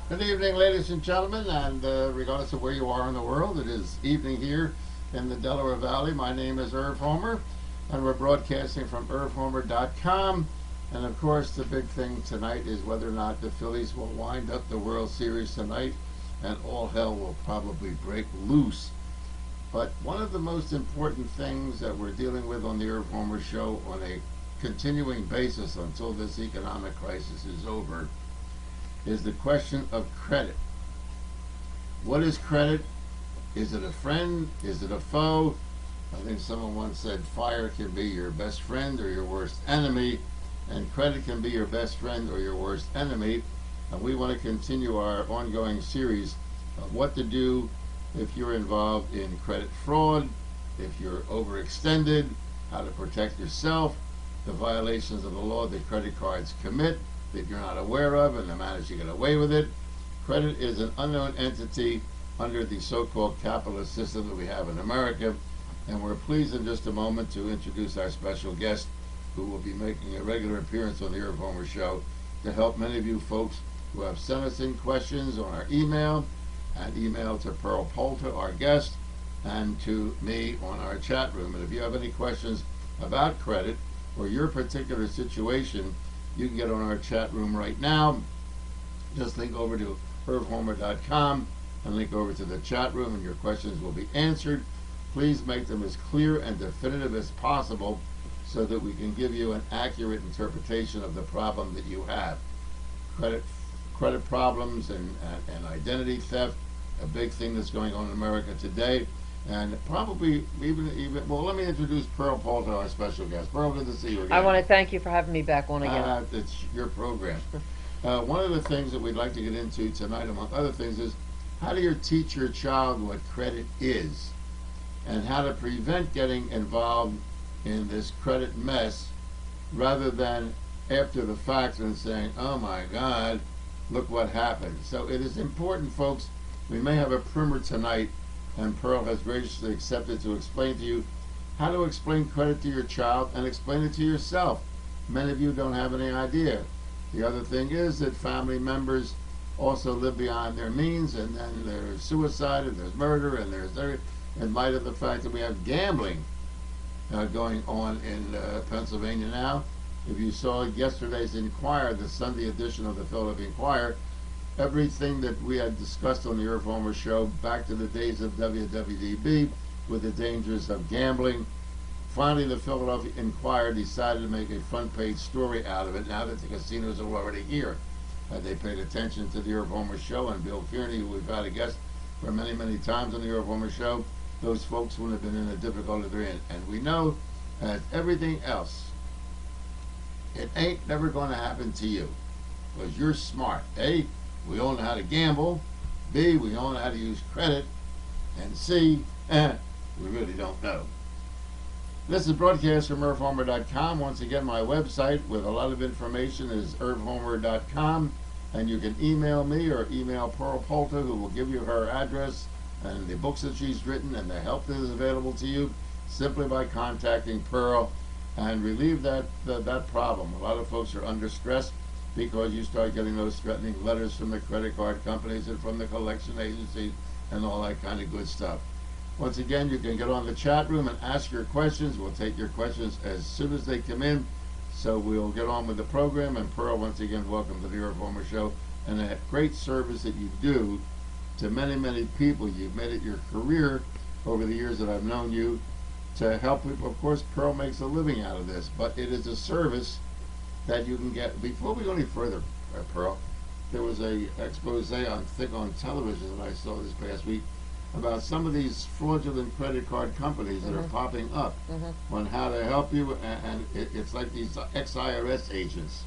Good evening, ladies and gentlemen, and regardless of where you are in the world, it is evening here in the Delaware Valley. My name is Irv Homer, and we're broadcasting from irvhomer.com. And of course, the big thing tonight is whether or not the Phillies will wind up the World Series tonight, and all hell will probably break loose. But one of the most important things that we're dealing with on the Irv Homer Show on a continuing basis until this economic crisis is over is the question of credit. What is credit? Is it a friend? Is it a foe? I think someone once said fire can be your best friend or your worst enemy, and credit can be your best friend or your worst enemy. And we want to continue our ongoing series of what to do if you're involved in credit fraud, if you're overextended, how to protect yourself, the violations of the law that credit cards commit that you're not aware of, and the manage to get away with it. Credit is an unknown entity under the so-called capitalist system that we have in America, and we're pleased in just a moment to introduce our special guest who will be making a regular appearance on the Irv Homer Show to help many of you folks who have sent us in questions on our email, and email to Pearl Polto, our guest, and to me on our chat room. And if you have any questions about credit or your particular situation, you can get on our chat room right now. Just link over to irvhomer.com and link over to the chat room, and your questions will be answered. Please make them as clear and definitive as possible so that we can give you an accurate interpretation of the problem that you have. Credit problems and identity theft, a big thing that's going on in America today. And probably even well, let me introduce Pearl Polto, our special guest. Pearl, good to see you again. I want to thank you for having me back on again. It's your program. One of the things that we'd like to get into tonight, among other things, is how do you teach your child what credit is and how to prevent getting involved in this credit mess rather than after the fact and saying, oh my God, look what happened. So it is important, folks. We may have a primer tonight, and Pearl has graciously accepted to explain to you how to explain credit to your child and explain it to yourself. Many of you don't have any idea. The other thing is that family members also live beyond their means, and then there's suicide, and there's murder, and in light of the fact that we have gambling going on in Pennsylvania now. If you saw yesterday's Inquirer, the Sunday edition of the Philadelphia Inquirer, everything that we had discussed on the Irv Homer Show back to the days of WWDB with the dangers of gambling. Finally, the Philadelphia Inquirer decided to make a front page story out of it now that the casinos are already here. Had they paid attention to the Irv Homer Show and Bill Kearney, who we've had a guest for many, many times on the Irv Homer Show, those folks wouldn't have been in the difficulty they're in. And we know, as everything else, it ain't never going to happen to you because you're smart. A, we all know how to gamble. B, we all know how to use credit. And C, we really don't know. This is broadcast from irvhomer.com. Once again, my website with a lot of information is irvhomer.com. And you can email me or email Pearl Polto, who will give you her address and the books that she's written and the help that is available to you simply by contacting Pearl and relieve that problem. A lot of folks are under stress because you start getting those threatening letters from the credit card companies and from the collection agencies and all that kind of good stuff. Once again, you can get on the chat room and ask your questions. We'll take your questions as soon as they come in. So we'll get on with the program. And Pearl, once again, welcome to the Irv Homer Show and a great service that you do to many, many people. You've made it your career over the years that I've known you to help people. Of course, Pearl makes a living out of this, but it is a service that you can get. Before we go any further, Pearl, there was a expose on television that I saw this past week about some of these fraudulent credit card companies that are popping up on how to help you, and it's like these ex-IRS agents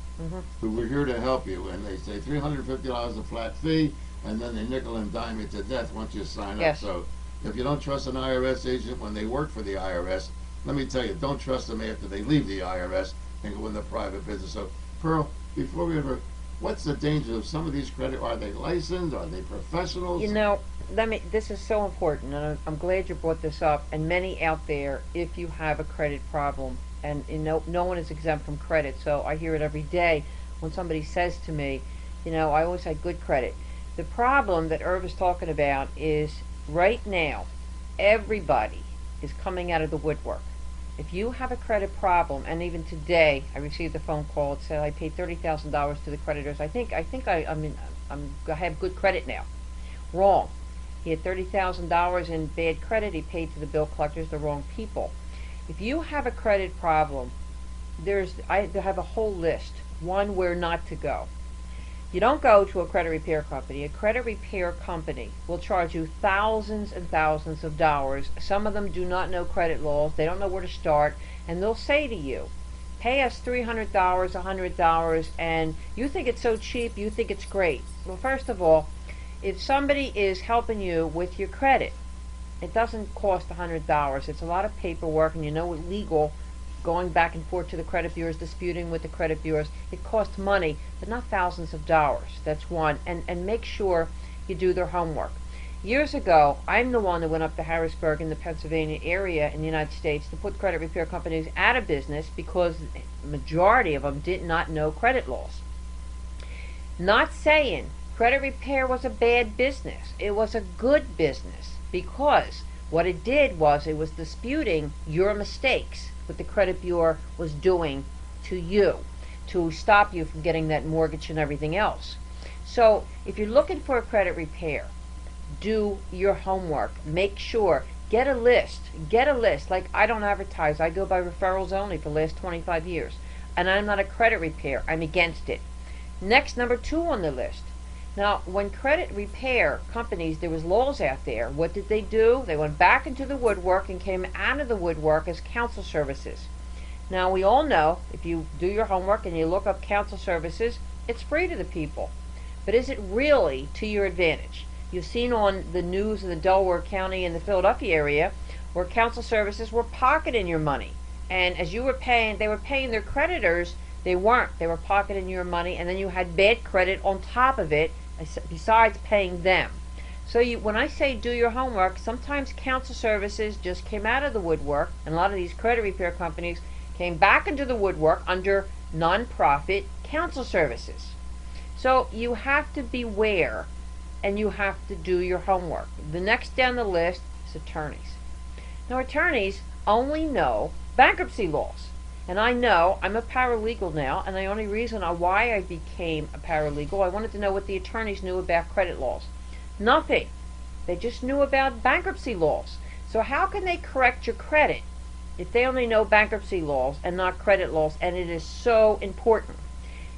who were here to help you, and they say $350 a flat fee, and then they nickel and dime you to death once you sign up. So if you don't trust an IRS agent when they work for the IRS, let me tell you, don't trust them after they leave the IRS and go into private business. So, Pearl, before we ever, what's the danger of some of these credit? Are they licensed? Are they professionals? You know, this is so important, and I'm glad you brought this up. And many out there, if you have a credit problem, and no one is exempt from credit, so I hear it every day when somebody says to me, I always had good credit. The problem that Irv is talking about is right now, everybody is coming out of the woodwork. If you have a credit problem, and even today I received a phone call that said I paid $30,000 to the creditors. I have good credit now. Wrong. He had $30,000 in bad credit. He paid to the bill collectors, the wrong people. If you have a credit problem, I have a whole list. One, where not to go. You don't go to a credit repair company. A credit repair company will charge you thousands and thousands of dollars. Some of them do not know credit laws. They don't know where to start. And they'll say to you, pay us $300, $100, and you think it's so cheap, you think it's great. Well, first of all, if somebody is helping you with your credit, it doesn't cost $100. It's a lot of paperwork, and legal, going back and forth to the credit bureaus, disputing with the credit bureaus. It costs money, but not thousands of dollars. That's one. And make sure you do their homework. Years ago, I'm the one that went up to Harrisburg in the Pennsylvania area in the United States to put credit repair companies out of business because the majority of them did not know credit laws. Not saying credit repair was a bad business. It was a good business because what it did was it was disputing your mistakes, what the credit bureau was doing to you to stop you from getting that mortgage and everything else. So if you're looking for a credit repair, do your homework. Make sure, get a list. Like, I don't advertise. I go by referrals only for the last 25 years. And I'm not a credit repair. I'm against it. Next, number 2 on the list. Now, when credit repair companies, there was laws out there, what did they do? They went back into the woodwork and came out of the woodwork as counsel services. Now, we all know, if you do your homework and you look up counsel services, it's free to the people. But is it really to your advantage? You've seen on the news in the Delaware County and the Philadelphia area where counsel services were pocketing your money. And as you were paying, they were paying their creditors. They weren't. They were pocketing your money, and then you had bad credit on top of it, besides paying them. So when I say do your homework, sometimes counsel services just came out of the woodwork, and a lot of these credit repair companies came back into the woodwork under non-profit counsel services. So you have to beware, and you have to do your homework. The next down the list is attorneys. Now, attorneys only know bankruptcy laws. And I know I'm a paralegal now, and the only reason why I became a paralegal, I wanted to know what the attorneys knew about credit laws. Nothing. They just knew about bankruptcy laws. So how can they correct your credit if they only know bankruptcy laws and not credit laws? And it is so important.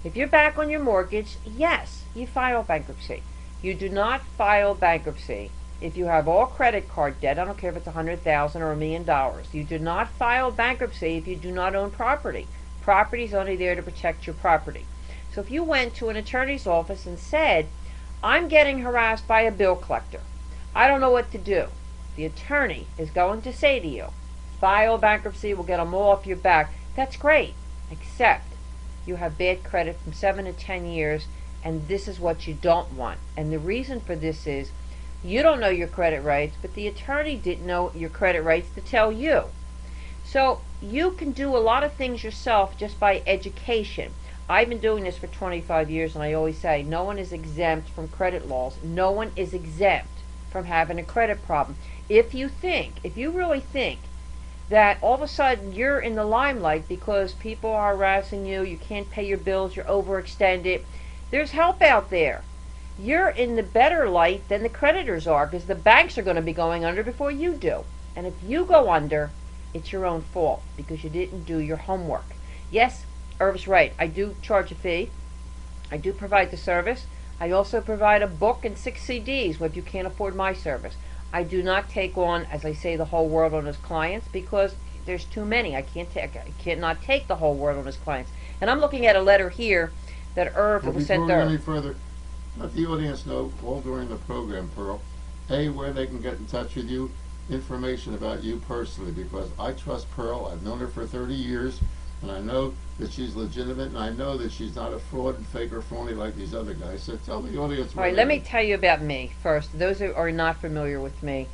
If you're back on your mortgage, yes, you file bankruptcy. You do not file bankruptcy if you have all credit card debt. I don't care if it's $100,000 or $1 million. You do not file bankruptcy if you do not own property. Property is only there to protect your property. So if you went to an attorney's office and said, I'm getting harassed by a bill collector, I don't know what to do, the attorney is going to say to you, file bankruptcy, we'll get them all off your back. That's great, except you have bad credit from 7 to 10 years, and this is what you don't want. And the reason for this is you don't know your credit rights, but the attorney didn't know your credit rights to tell you. So you can do a lot of things yourself just by education. I've been doing this for 25 years, and I always say no one is exempt from credit laws. No one is exempt from having a credit problem. If you really think that all of a sudden you're in the limelight because people are harassing you, you can't pay your bills, you're overextended, there's help out there. You're in the better light than the creditors are, because the banks are going to be going under before you do. And if you go under, it's your own fault because you didn't do your homework. Yes, Irv's right. I do charge a fee. I do provide the service. I also provide a book and 6 CDs if you can't afford my service. I do not take on, as I say, the whole world on as clients because there's too many. I cannot take the whole world on as clients. And I'm looking at a letter here that Irv was sent Before we Irv. go any further, let the audience know all during the program, Pearl, A, where they can get in touch with you, information about you personally, because I trust Pearl. I've known her for 30 years, and I know that she's legitimate, and I know that she's not a fraud and fake or phony like these other guys. So tell the audience. All right, let me tell you about me first. Those who are not familiar with me,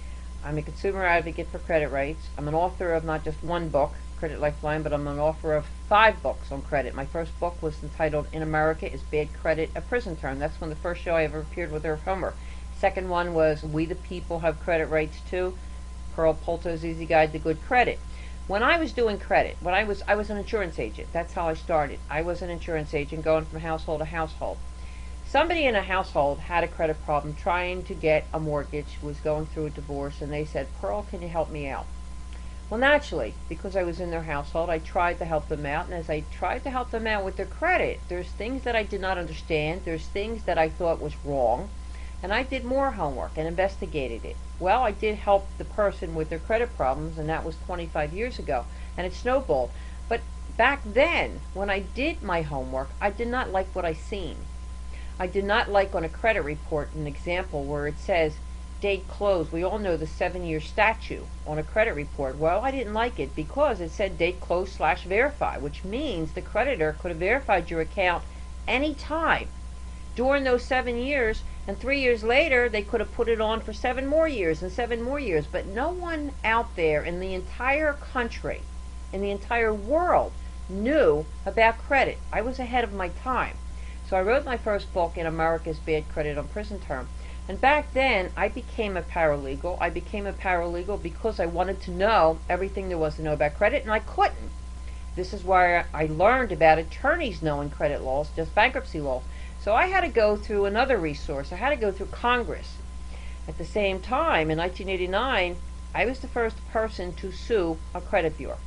I'm a consumer advocate for credit rights. I'm an author of not just one book, Credit Lifeline, but I'm an author of 5 books on credit. My first book was entitled In America Is Bad Credit a Prison Term? That's when the first show I ever appeared with Irv Homer. Second one was We the People Have Credit Rights Too, Polto's Easy Guide to Good Credit. When I was doing credit, I was an insurance agent. That's how I started. I was an insurance agent going from household to household. Somebody in a household had a credit problem, trying to get a mortgage, was going through a divorce, and they said, Pearl, can you help me out? Well, naturally, because I was in their household, I tried to help them out, and as I tried to help them out with their credit, there's things that I did not understand, there's things that I thought was wrong, and I did more homework and investigated it. Well, I did help the person with their credit problems, and that was 25 years ago, and it snowballed. But back then, when I did my homework, I did not like what I seen. I did not like on a credit report an example where it says date closed. We all know the 7-year statute on a credit report. Well, I didn't like it because it said date closed / verify, which means the creditor could have verified your account any time during those 7 years, and 3 years later they could have put it on for 7 more years and 7 more years. But no one out there in the entire country, in the entire world, knew about credit. I was ahead of my time. So I wrote my first book, In America's Bad Credit on Prison Term. And back then, I became a paralegal. I became a paralegal because I wanted to know everything there was to know about credit, and I couldn't. This is why I learned about attorneys knowing credit laws, just bankruptcy law. So I had to go through another resource. I had to go through Congress. At the same time, in 1989, I was the first person to sue a credit bureau.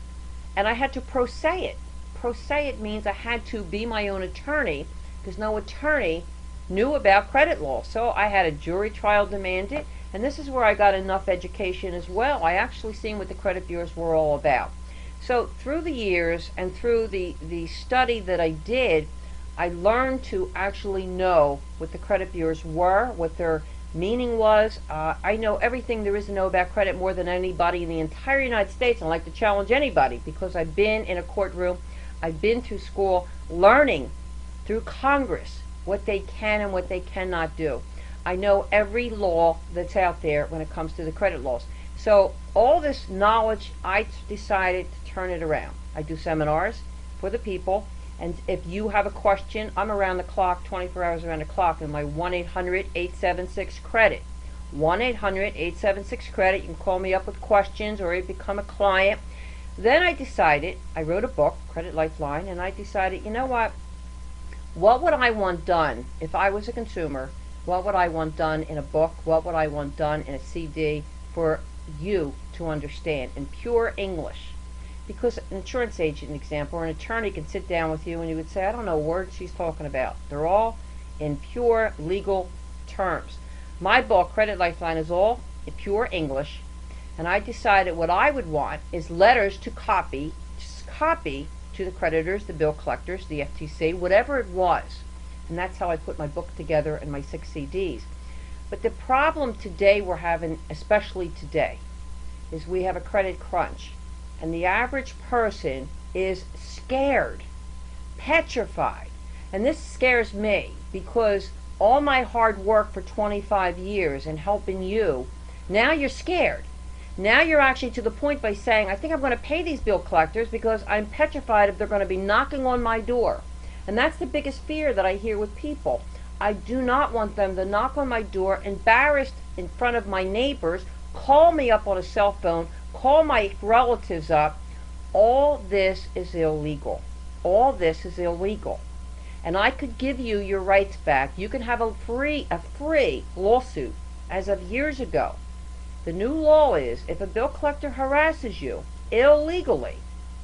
And I had to pro se it. Pro se it means I had to be my own attorney, because no attorney knew about credit law. So I had a jury trial demand it, and this is where I got enough education as well. I actually seen what the credit bureaus were all about. So through the years and through the study that I did, I learned to actually know what the credit bureaus were, what their meaning was. I know everything there is to know about credit more than anybody in the entire United States. I like to challenge anybody because I've been in a courtroom, I've been through school, learning through Congress what they can and what they cannot do. I know every law that's out there when it comes to the credit laws. So all this knowledge, I decided to turn it around. I do seminars for the people, and if you have a question, I'm around the clock, 24 hours around the clock, in my 1-800-876-CREDIT. 1-800-876-CREDIT. You can call me up with questions or you become a client. Then I decided, I wrote a book, Credit Lifeline, and I decided, you know what would I want done if I was a consumer? What would I want done in a book? What would I want done in a CD for you to understand in pure English? Because an insurance agent, an example, or an attorney can sit down with you and you would say, I don't know a word she's talking about. They're all in pure legal terms. My book, Credit Lifeline, is all in pure English, and I decided what I would want is letters to copy, just copy to the creditors, the bill collectors, the FTC, whatever it was. And that's how I put my book together and my 6 CDs. But the problem today we're having, especially today, is we have a credit crunch. And the average person is scared, petrified. And this scares me because all my hard work for 25 years in helping you, now you're scared. Now you're actually to the point by saying, I think I'm going to pay these bill collectors because I'm petrified if they're going to be knocking on my door. And that's the biggest fear that I hear with people. I do not want them to knock on my door, embarrassed in front of my neighbors, call me up on a cell phone, call my relatives up. All this is illegal. All this is illegal. And I could give you your rights back. You can have a free lawsuit as of years ago. The new law is if a bill collector harasses you illegally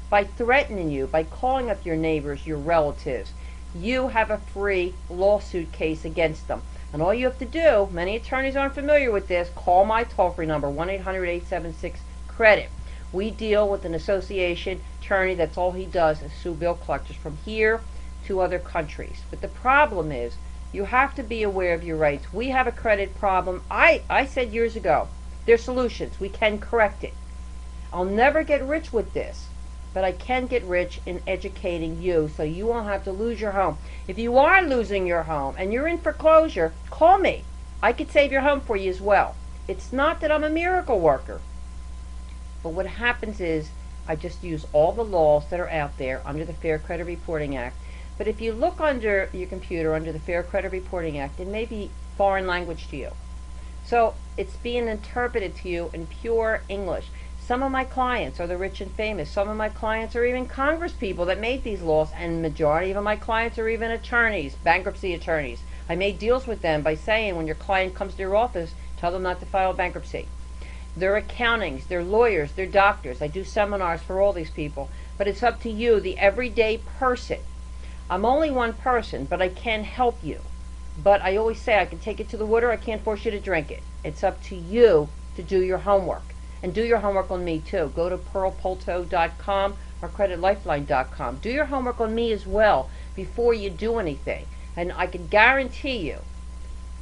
by threatening you, by calling up your neighbors, your relatives, you have a free lawsuit case against them. And all you have to do, many attorneys aren't familiar with this, call my toll-free number, 1-800-876-CREDIT. We deal with an association attorney, that's all he does is sue bill collectors from here to other countries. But the problem is, you have to be aware of your rights. We have a credit problem. I said years ago, there's solutions. We can correct it. I'll never get rich with this, but I can get rich in educating you so you won't have to lose your home. If you are losing your home and you're in foreclosure, call me. I could save your home for you as well. It's not that I'm a miracle worker, but what happens is I just use all the laws that are out there under the Fair Credit Reporting Act. But if you look under your computer under the Fair Credit Reporting Act, it may be foreign language to you. So it's being interpreted to you in pure English. Some of my clients are the rich and famous. Some of my clients are even Congress people that made these laws, and the majority of my clients are even attorneys, bankruptcy attorneys. I made deals with them by saying when your client comes to your office, tell them not to file bankruptcy. They're accountings, they're lawyers, they're doctors. I do seminars for all these people. But it's up to you, the everyday person. I'm only one person, but I can help you. But I always say I can take it to the water, I can't force you to drink it. It's up to you to do your homework. And do your homework on me too. Go to pearlpolto.com or creditlifeline.com. Do your homework on me as well before you do anything. And I can guarantee you,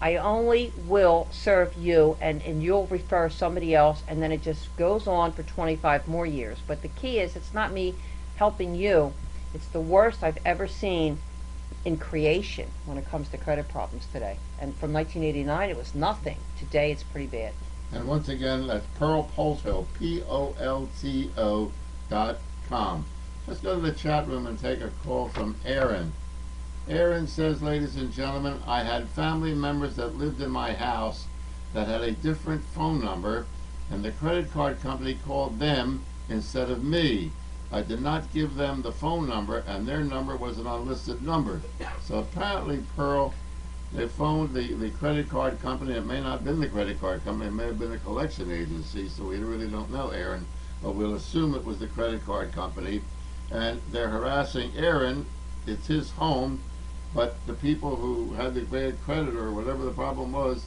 I only will serve you, and you'll refer somebody else, and then it just goes on for 25 more years. But the key is, it's not me helping you. It's the worst I've ever seen in creation when it comes to credit problems today. And from 1989, it was nothing. Today, it's pretty bad. And once again, that's Polto, POLTO.com. Let's go to the chat room and take a call from Aaron. Aaron says, ladies and gentlemen, I had family members that lived in my house that had a different phone number, and the credit card company called them instead of me. I did not give them the phone number, and their number was an unlisted number. So apparently, Pearl, they phoned the credit card company. It may not have been the credit card company. It may have been a collection agency, so we really don't know, Aaron. But we'll assume it was the credit card company. And they're harassing Aaron. It's his home. But the people who had the bad credit or whatever the problem was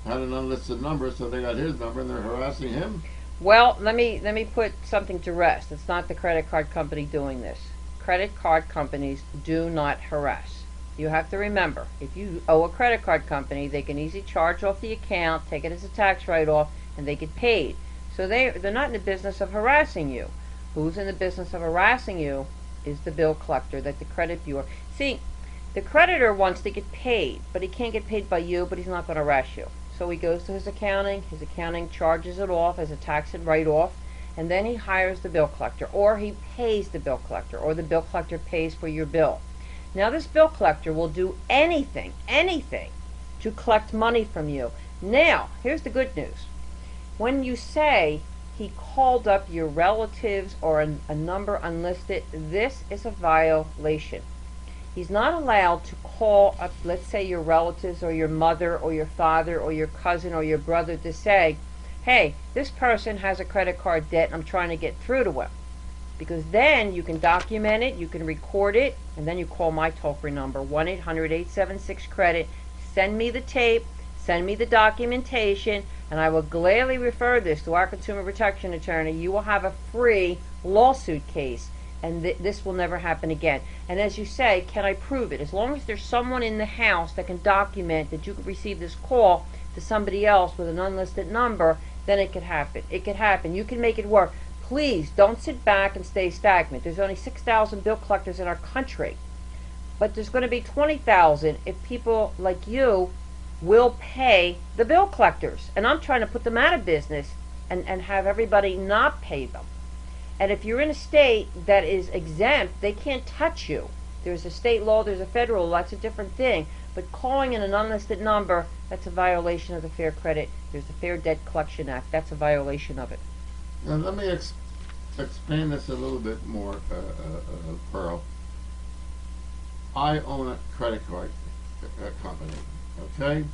had an unlisted number, so they got his number and they're harassing him. Well, let me put something to rest. It's not the credit card company doing this. Credit card companies do not harass. You have to remember, if you owe a credit card company, they can easily charge off the account, take it as a tax write-off, and they get paid. So they're not in the business of harassing you. Who's in the business of harassing you is the bill collector, that the credit bureau. See, the creditor wants to get paid, but he can't get paid by you, but he's not going to harass you. So he goes to his accounting charges it off as a tax and write-off, and then he hires the bill collector, or he pays the bill collector, or the bill collector pays for your bill. Now this bill collector will do anything to collect money from you. Now, here's the good news. When you say he called up your relatives or a number unlisted, this is a violation. He's not allowed to call up, let's say, your relatives or your mother or your father or your cousin or your brother to say, hey, this person has a credit card debt and I'm trying to get through to him. Because then you can document it, you can record it, and then you call my toll-free number, 1-800-876-CREDIT. Send me the tape, send me the documentation, and I will gladly refer this to our consumer protection attorney. You will have a free lawsuit case, and this will never happen again. And as you say, can I prove it? As long as there's someone in the house that can document that you could receive this call to somebody else with an unlisted number, then it could happen. It could happen. You can make it work. Please don't sit back and stay stagnant. There's only 6,000 bill collectors in our country, but there's going to be 20,000 if people like you will pay the bill collectors. And I'm trying to put them out of business and have everybody not pay them. And if you're in a state that is exempt, they can't touch you. There's a state law, there's a federal law, that's a different thing. But calling in an unlisted number, that's a violation of the Fair Credit. There's the Fair Debt Collection Act. That's a violation of it. Now let me expand this a little bit more, Pearl. I own a credit card company, okay?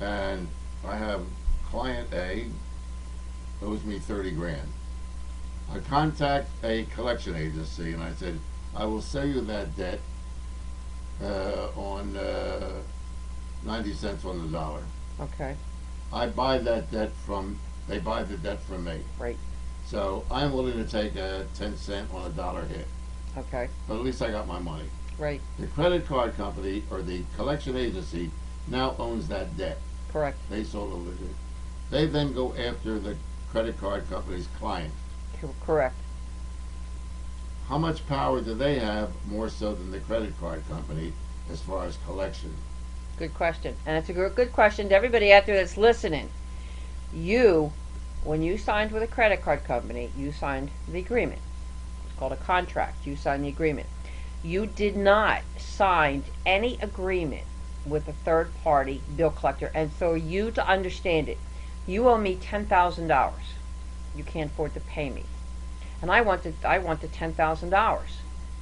And I have client A owes me 30 grand. I contact a collection agency and I said, I will sell you that debt on 90 cents on the dollar. Okay. I buy that debt they buy the debt from me. Right. So I'm willing to take a 10 cent on a dollar hit. Okay. But at least I got my money. Right. The credit card company or the collection agency now owns that debt. Correct. They sold it. They then go after the credit card company's client. Correct. How much power do they have more so than the credit card company as far as collection? Good question. And it's a good question to everybody out there that's listening. You when you signed with a credit card company, you signed the agreement. It's called a contract. You signed the agreement. You did not sign any agreement with a third party bill collector. And for you to understand it, you owe me $10,000. You can't afford to pay me. And I want the $10,000.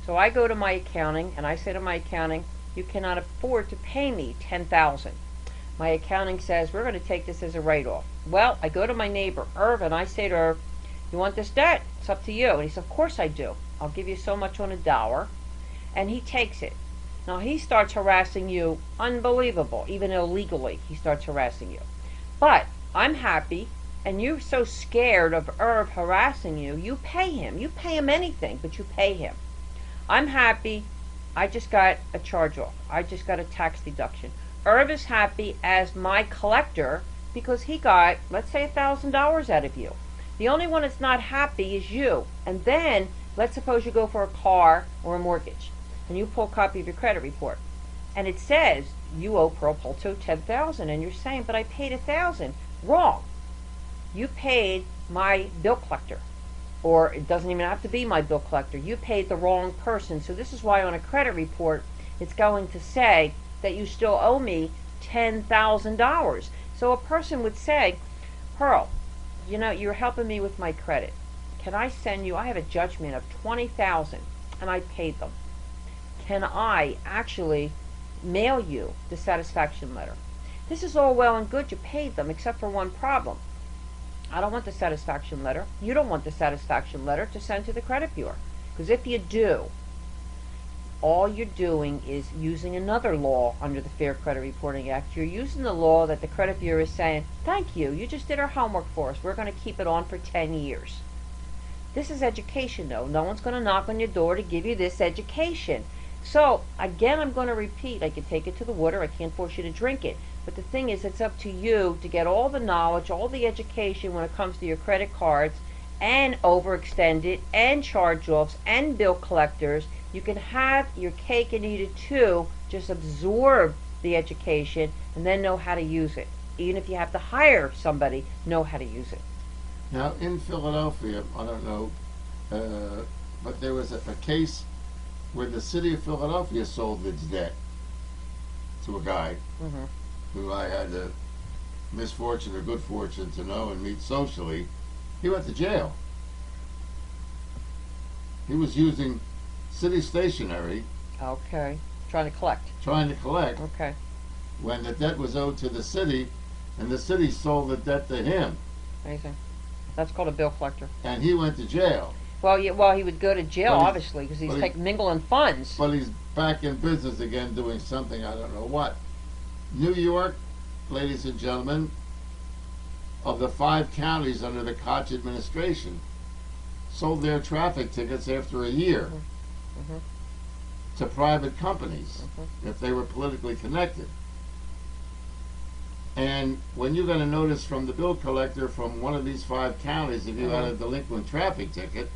So I go to my accounting and I say to my accounting, you cannot afford to pay me $10,000. My accounting says, we're going to take this as a write-off. Well, I go to my neighbor, Irv, and I say to Irv, you want this debt? It's up to you. And he says, of course I do. I'll give you so much on a dollar. And he takes it. Now he starts harassing you, unbelievable, even illegally he starts harassing you. But I'm happy, and you're so scared of Irv harassing you, you pay him. You pay him anything, but you pay him. I'm happy, I just got a charge-off. I just got a tax deduction. Irv is happy as my collector because he got, let's say, $1,000 out of you. The only one that's not happy is you. And then, let's suppose you go for a car or a mortgage, and you pull a copy of your credit report, and it says you owe Polto $10,000, and you're saying, but I paid $1,000. Wrong. You paid my bill collector, or it doesn't even have to be my bill collector. You paid the wrong person. So this is why on a credit report, it's going to say that you still owe me $10,000. So a person would say, Pearl, you know, you're helping me with my credit. Can I send you, I have a judgment of $20,000, and I paid them. Can I actually mail you the satisfaction letter? This is all well and good, you paid them, except for one problem. I don't want the satisfaction letter. You don't want the satisfaction letter to send to the credit bureau. Because if you do, all you're doing is using another law under the Fair Credit Reporting Act. You're using the law that the credit bureau is saying, thank you, you just did our homework for us. We're going to keep it on for 10 years. This is education, though. No one's going to knock on your door to give you this education. So, again, I'm going to repeat. I can take it to the water. I can't force you to drink it. But the thing is, it's up to you to get all the knowledge, all the education when it comes to your credit cards and overextended and charge-offs and bill collectors. You can have your cake and eat it too. Just absorb the education and then know how to use it. Even if you have to hire somebody, know how to use it. Now, in Philadelphia, I don't know, but there was a case where the city of Philadelphia sold its debt to a guy who I had the misfortune or good fortune to know and meet socially. He went to jail. He was using city stationery. Okay. Trying to collect. Okay. When the debt was owed to the city, and the city sold the debt to him. Amazing. That's called a bill collector. And he went to jail. Well, yeah, well, he would go to jail, obviously, because he's mingling funds. But he's back in business again doing something, I don't know what. New York, ladies and gentlemen, of the 5 counties under the Koch administration, sold their traffic tickets after a year to private companies if they were politically connected. And when you're going to notice from the bill collector from one of these 5 counties, if you had a delinquent traffic ticket,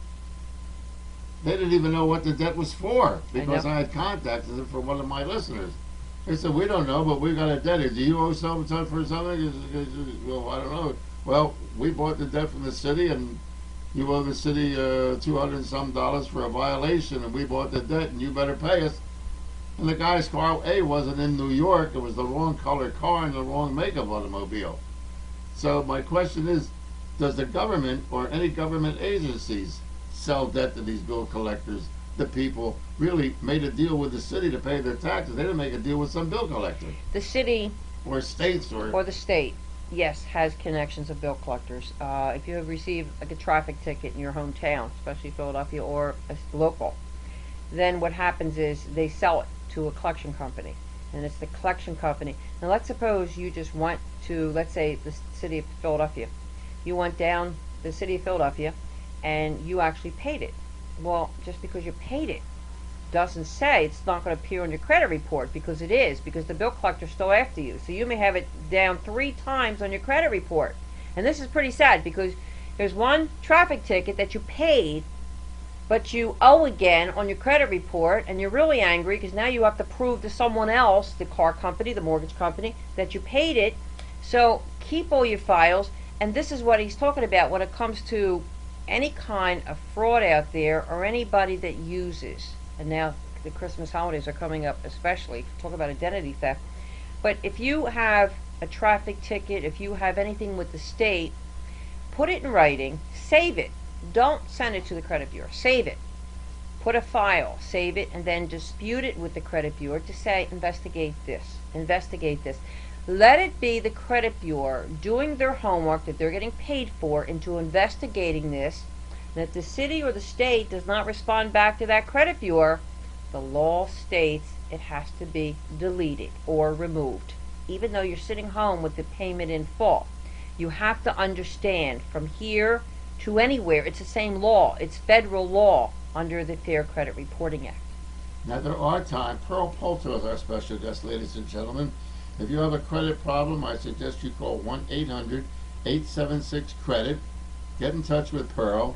they didn't even know what the debt was for, because I had contacted them for one of my listeners. They said, we don't know, but we got a debt here. Do you owe so-and-so for something? Well, I don't know. Well, we bought the debt from the city, and you owe the city $200 and some for a violation, and we bought the debt, and you better pay us. And the guy's car, A, wasn't in New York. It was the wrong color car and the wrong make of automobile. So my question is, does the government or any government agencies sell debt to these bill collectors? The people really made a deal with the city to pay their taxes. They didn't make a deal with some bill collector. The city or states or the state, yes, has connections of bill collectors. If you have received like a traffic ticket in your hometown, especially Philadelphia or a local, then what happens is they sell it to a collection company, and it's the collection company. Now let's suppose you just went to, let's say, the city of Philadelphia. You went down to the city of Philadelphia and you actually paid it. Well, just because you paid it doesn't say it's not going to appear on your credit report, because it is, because the bill collector's still after you. So you may have it down 3 times on your credit report. And this is pretty sad, because there's one traffic ticket that you paid but you owe again on your credit report, and you're really angry because now you have to prove to someone else, the car company, the mortgage company, that you paid it. So keep all your files, And this is what he's talking about when it comes to any kind of fraud out there or anybody that uses. And now the Christmas holidays are coming up, especially talk about identity theft. But if you have a traffic ticket, if you have anything with the state, put it in writing, save it. Don't send it to the credit bureau. Save it. Put a file, save it, and then dispute it with the credit bureau to say, investigate this, investigate this. Let it be the credit bureau doing their homework that they're getting paid for into investigating this. And if the city or the state does not respond back to that credit bureau, the law states it has to be deleted or removed, even though you're sitting home with the payment in full. You have to understand, from here to anywhere, it's the same law. It's federal law under the Fair Credit Reporting Act. Now there are times, Pearl Polto is our special guest, ladies and gentlemen. If you have a credit problem, I suggest you call 1-800-876-CREDIT. Get in touch with Pearl.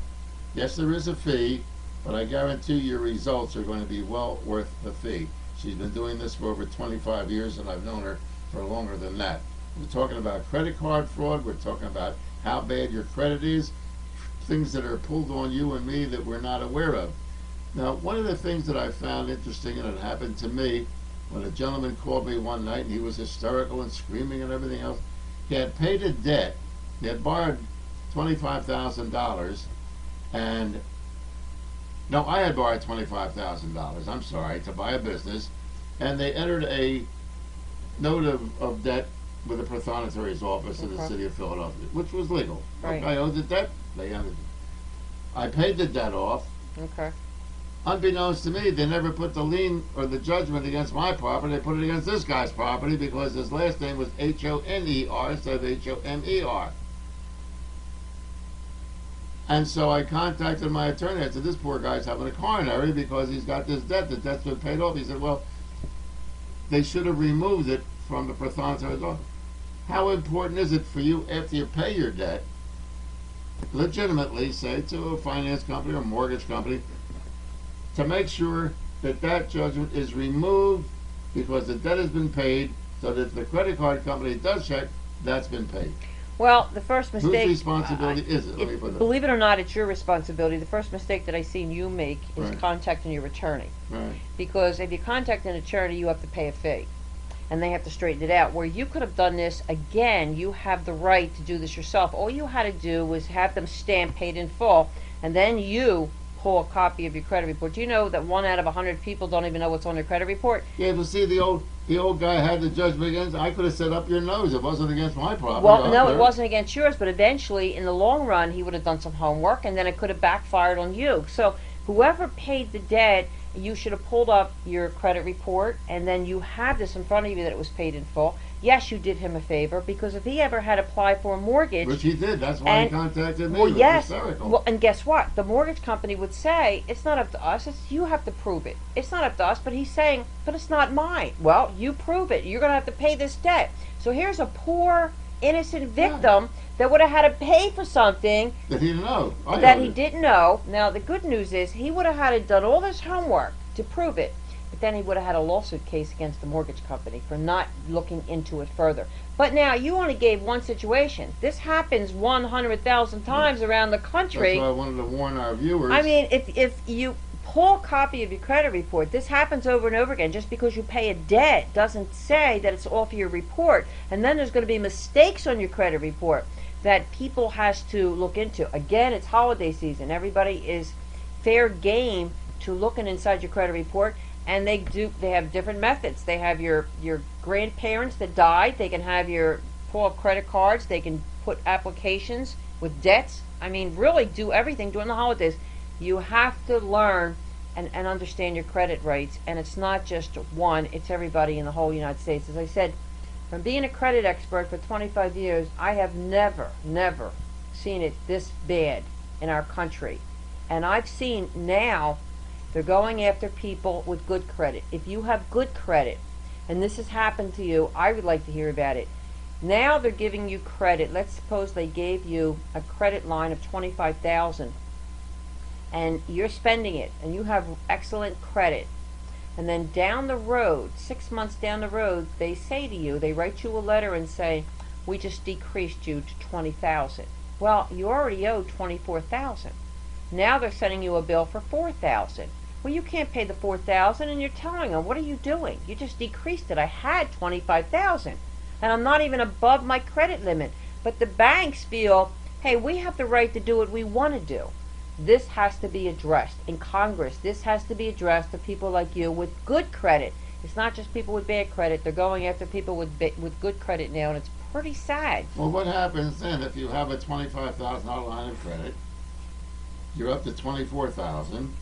Yes, there is a fee, but I guarantee your results are going to be well worth the fee. She's been doing this for over 25 years, and I've known her for longer than that. We're talking about credit card fraud. We're talking about how bad your credit is, things that are pulled on you and me that we're not aware of. Now, one of the things that I found interesting, and it happened to me, when a gentleman called me one night and he was hysterical and screaming and everything else. He had paid a debt. He had borrowed $25,000, and no, I had borrowed $25,000, I'm sorry, to buy a business, and they entered a note of debt with the Prothonotary's office in the city of Philadelphia, which was legal. Right. I owed the debt, they ended it. I paid the debt off. Okay. Unbeknownst to me, they never put the lien or the judgment against my property. They put it against this guy's property because his last name was Honer instead of Homer. And so I contacted my attorney. I said, this poor guy's having a coronary because he's got this debt. The debt's been paid off. He said, well, they should have removed it from the Prothonotary's office. How important is it for you, after you pay your debt, legitimately, say, to a finance company or mortgage company, to make sure that that judgment is removed because the debt has been paid, so that if the credit card company does check, that's been paid? Well, the first mistake... Whose responsibility is it? Believe it or not, it's your responsibility. The first mistake that I've seen you make is Right. contacting your attorney. Right. Because if you contact an attorney, you have to pay a fee. And they have to straighten it out. Where you could have done this, again, you have the right to do this yourself. All you had to do was have them stamp paid in full, and then you pull a copy of your credit report. Do you know that 1 out of 100 people don't even know what's on their credit report? Yeah, but see, the old guy had the judgment against. I could have set up your nose. It wasn't against my property. Well, no, it wasn't against yours, but eventually, in the long run, he would have done some homework, and then it could have backfired on you. So whoever paid the debt, you should have pulled up your credit report, and then you have this in front of you that it was paid in full. Yes, you did him a favor, because if he ever had applied for a mortgage... Which he did. That's why he contacted me. Well, It was yes. hysterical. Well, and guess what? The mortgage company would say, it's not up to us. It's you have to prove it. It's not up to us, but he's saying, but it's not mine. Well, you prove it. You're going to have to pay this debt. So here's a poor, innocent victim that would have had to pay for something that he didn't know. That he didn't know. Now, the good news is he would have had to done all this homework to prove it. But then he would have had a lawsuit case against the mortgage company for not looking into it further. But now, you only gave one situation. This happens 100,000 times around the country. That's why I wanted to warn our viewers. I mean, if you pull a copy of your credit report, this happens over and over again. Just because you pay a debt doesn't say that it's off your report. And then there's going to be mistakes on your credit report that people has to look into. Again, it's holiday season. Everybody is fair game to looking inside your credit report. And they have different methods. They have your grandparents that died. They can have your pull up credit cards. They can put applications with debts. I mean, really do everything during the holidays. You have to learn and understand your credit rights. And it's not just one. It's everybody in the whole United States. As I said, from being a credit expert for 25 years, I have never seen it this bad in our country. And I've seen now they're going after people with good credit. If you have good credit, and this has happened to you, I would like to hear about it. Now they're giving you credit. Let's suppose they gave you a credit line of $25,000, and you're spending it, and you have excellent credit. And then down the road, 6 months down the road, they say to you, they write you a letter and say, we just decreased you to 20,000. Well, you already owe 24,000. Now they're sending you a bill for 4,000. Well, you can't pay the 4,000, and you're telling them, what are you doing? You just decreased it. I had 25,000, and I'm not even above my credit limit. But the banks feel, hey, we have the right to do what we want to do. This has to be addressed in Congress. This has to be addressed to people like you with good credit. It's not just people with bad credit. They're going after people with good credit now, and it's pretty sad. Well, what happens then if you have a $25,000 line of credit? You're up to 24,000.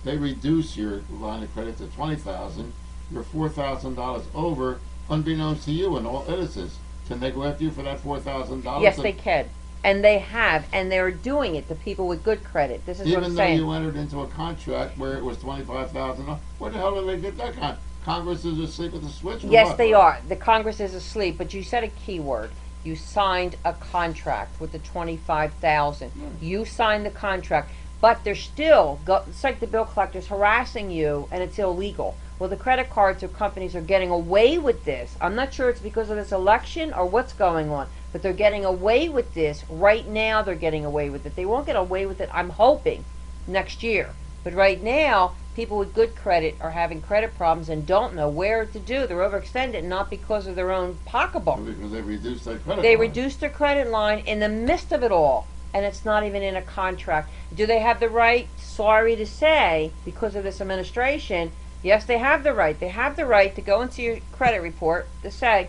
They reduce your line of credit to 20,000. You're $4,000 over, unbeknownst to you and all innocents. Can they go after you for that $4,000? Yes, they can. And they have, and they're doing it to people with good credit. This is what I'm saying. Even though you entered into a contract where it was $25,000, where the hell did they get that kind? Congress is asleep at the switch? Yes, they are. The Congress is asleep, but you said a key word. You signed a contract with the 25,000. You signed the contract, but they're still, it's like the bill collectors harassing you, and it's illegal. Well, the credit cards or companies are getting away with this. I'm not sure it's because of this election or what's going on, but they're getting away with this. Right now, they're getting away with it. They won't get away with it, I'm hoping, next year. But right now, people with good credit are having credit problems and don't know where to do. They're overextended, not because of their own pocketbook. Because they reduced their credit They line. reduced their credit line in the midst of it all, and it's not even in a contract. Do they have the right, sorry to say, because of this administration? Yes, they have the right. They have the right to go into your credit report to say,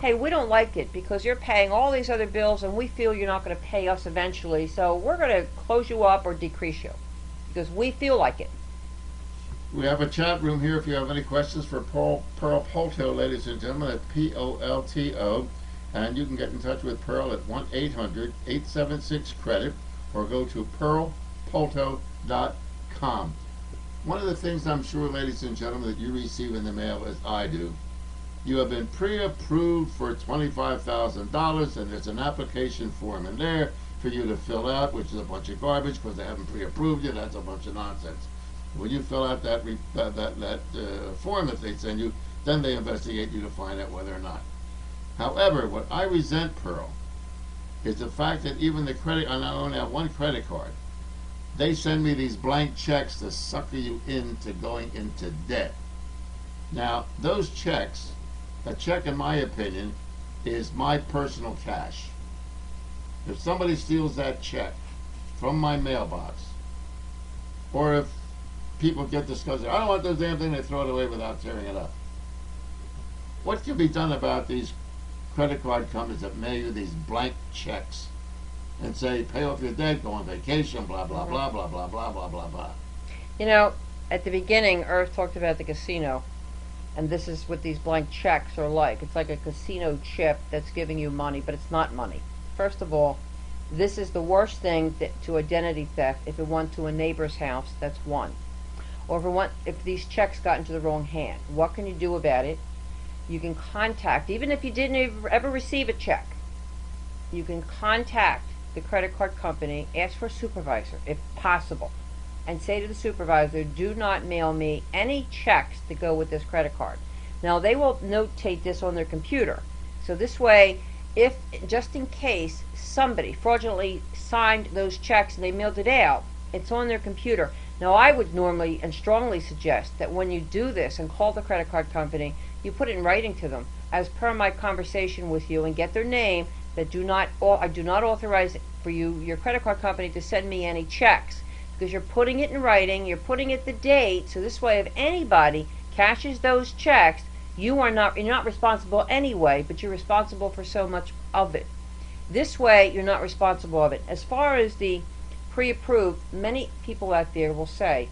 hey, we don't like it because you're paying all these other bills and we feel you're not going to pay us eventually, so we're going to close you up or decrease you because we feel like it. We have a chat room here if you have any questions for Pearl Polto, ladies and gentlemen, at Polto. And you can get in touch with Pearl at 1-800-876-CREDIT or go to pearlpolto.com. One of the things I'm sure, ladies and gentlemen, that you receive in the mail, as I do, you have been pre-approved for $25,000, and there's an application form in there for you to fill out, which is a bunch of garbage because they haven't pre-approved you. That's a bunch of nonsense. When you fill out that form that they send you, then they investigate you to find out whether or not. However, what I resent, Pearl, is the fact that even the credit, and I only have one credit card, they send me these blank checks to sucker you into going into debt. Now, those checks, a check, in my opinion, is my personal cash. If somebody steals that check from my mailbox, or if people get disgusted, I don't want those damn things, they throw it away without tearing it up. What can be done about these credit card companies that mail you these blank checks and say, pay off your debt, go on vacation, blah, blah, blah, blah, blah, blah, blah, blah, blah. You know, at the beginning, Irv talked about the casino, and this is what these blank checks are like. It's like a casino chip that's giving you money, but it's not money. First of all, this is the worst thing to identity theft. If it went to a neighbor's house, that's one. Or if these checks got into the wrong hand, what can you do about it? You can contact, even if you didn't ever receive a check, you can contact the credit card company, ask for a supervisor if possible, and say to the supervisor, do not mail me any checks to go with this credit card. Now, they will notate this on their computer. So this way, if just in case somebody fraudulently signed those checks and they mailed it out, it's on their computer. Now, I would normally and strongly suggest that when you do this and call the credit card company, you put it in writing to them, as per my conversation with you, and get their name, that I do not authorize for your credit card company to send me any checks, because you're putting it in writing, you're putting it the date, so this way if anybody cashes those checks, you're not responsible anyway, but you're responsible for so much of it. This way, you're not responsible of it. As far as the pre-approved, many people out there will say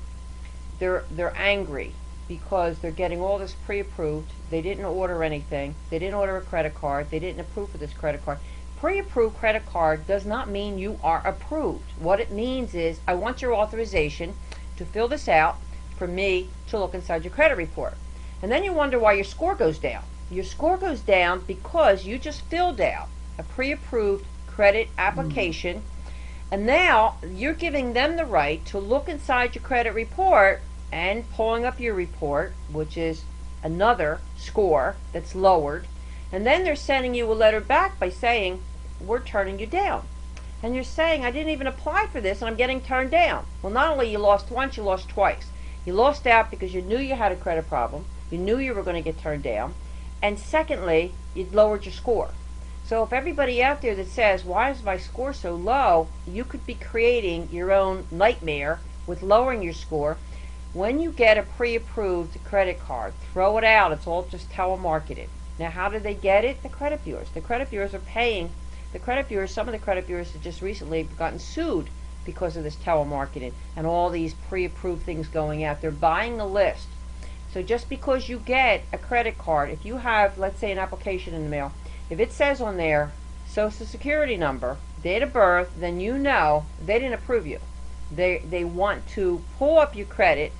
they're angry because they're getting all this pre-approved. They didn't order anything. They didn't order a credit card. They didn't approve for this credit card. Pre-approved credit card does not mean you are approved. What it means is, I want your authorization to fill this out for me to look inside your credit report. And then you wonder why your score goes down. Your score goes down because you just filled out a pre-approved credit application, and now you're giving them the right to look inside your credit report and pulling up your report, which is another score that's lowered. And then they're sending you a letter back by saying, we're turning you down. And you're saying, I didn't even apply for this and I'm getting turned down. Well, not only you lost once, you lost twice. You lost out because you knew you had a credit problem. You knew you were going to get turned down. And secondly, you lowered your score. So if everybody out there that says, why is my score so low, you could be creating your own nightmare with lowering your score. When you get a pre-approved credit card, throw it out. It's all just telemarketed. Now, how do they get it? The credit bureaus. The credit bureaus are paying. The credit bureaus, some of the credit bureaus have just recently gotten sued because of this telemarketing and all these pre-approved things going out. They're buying a list. So just because you get a credit card, if you have, let's say, an application in the mail, if it says on there, Social Security number, date of birth, then you know they didn't approve you. They want to pull up your credit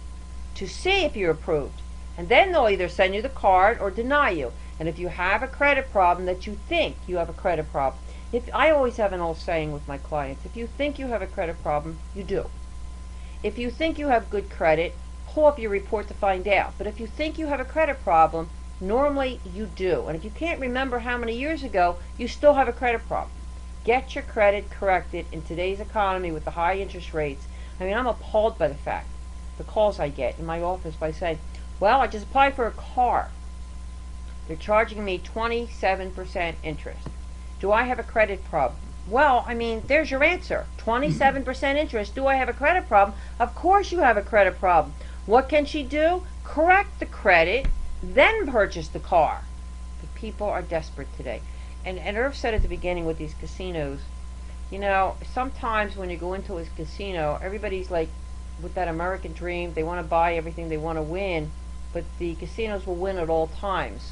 to see if you're approved. And then they'll either send you the card or deny you. And if you have a credit problem that you think you have a credit problem, I always have an old saying with my clients, if you think you have a credit problem, you do. If you think you have good credit, pull up your report to find out. But if you think you have a credit problem, normally you do. And if you can't remember how many years ago, you still have a credit problem. Get your credit corrected in today's economy with the high interest rates. I mean, I'm appalled by the calls I get in my office by saying, well, I just applied for a car. They're charging me 27% interest. Do I have a credit problem? Well, I mean, there's your answer. 27% interest. Do I have a credit problem? Of course you have a credit problem. What can she do? Correct the credit, then purchase the car. But people are desperate today. And Irv said at the beginning with these casinos, you know, sometimes when you go into a casino, everybody's like with that American dream. They want to buy everything, they want to win, but the casinos will win at all times.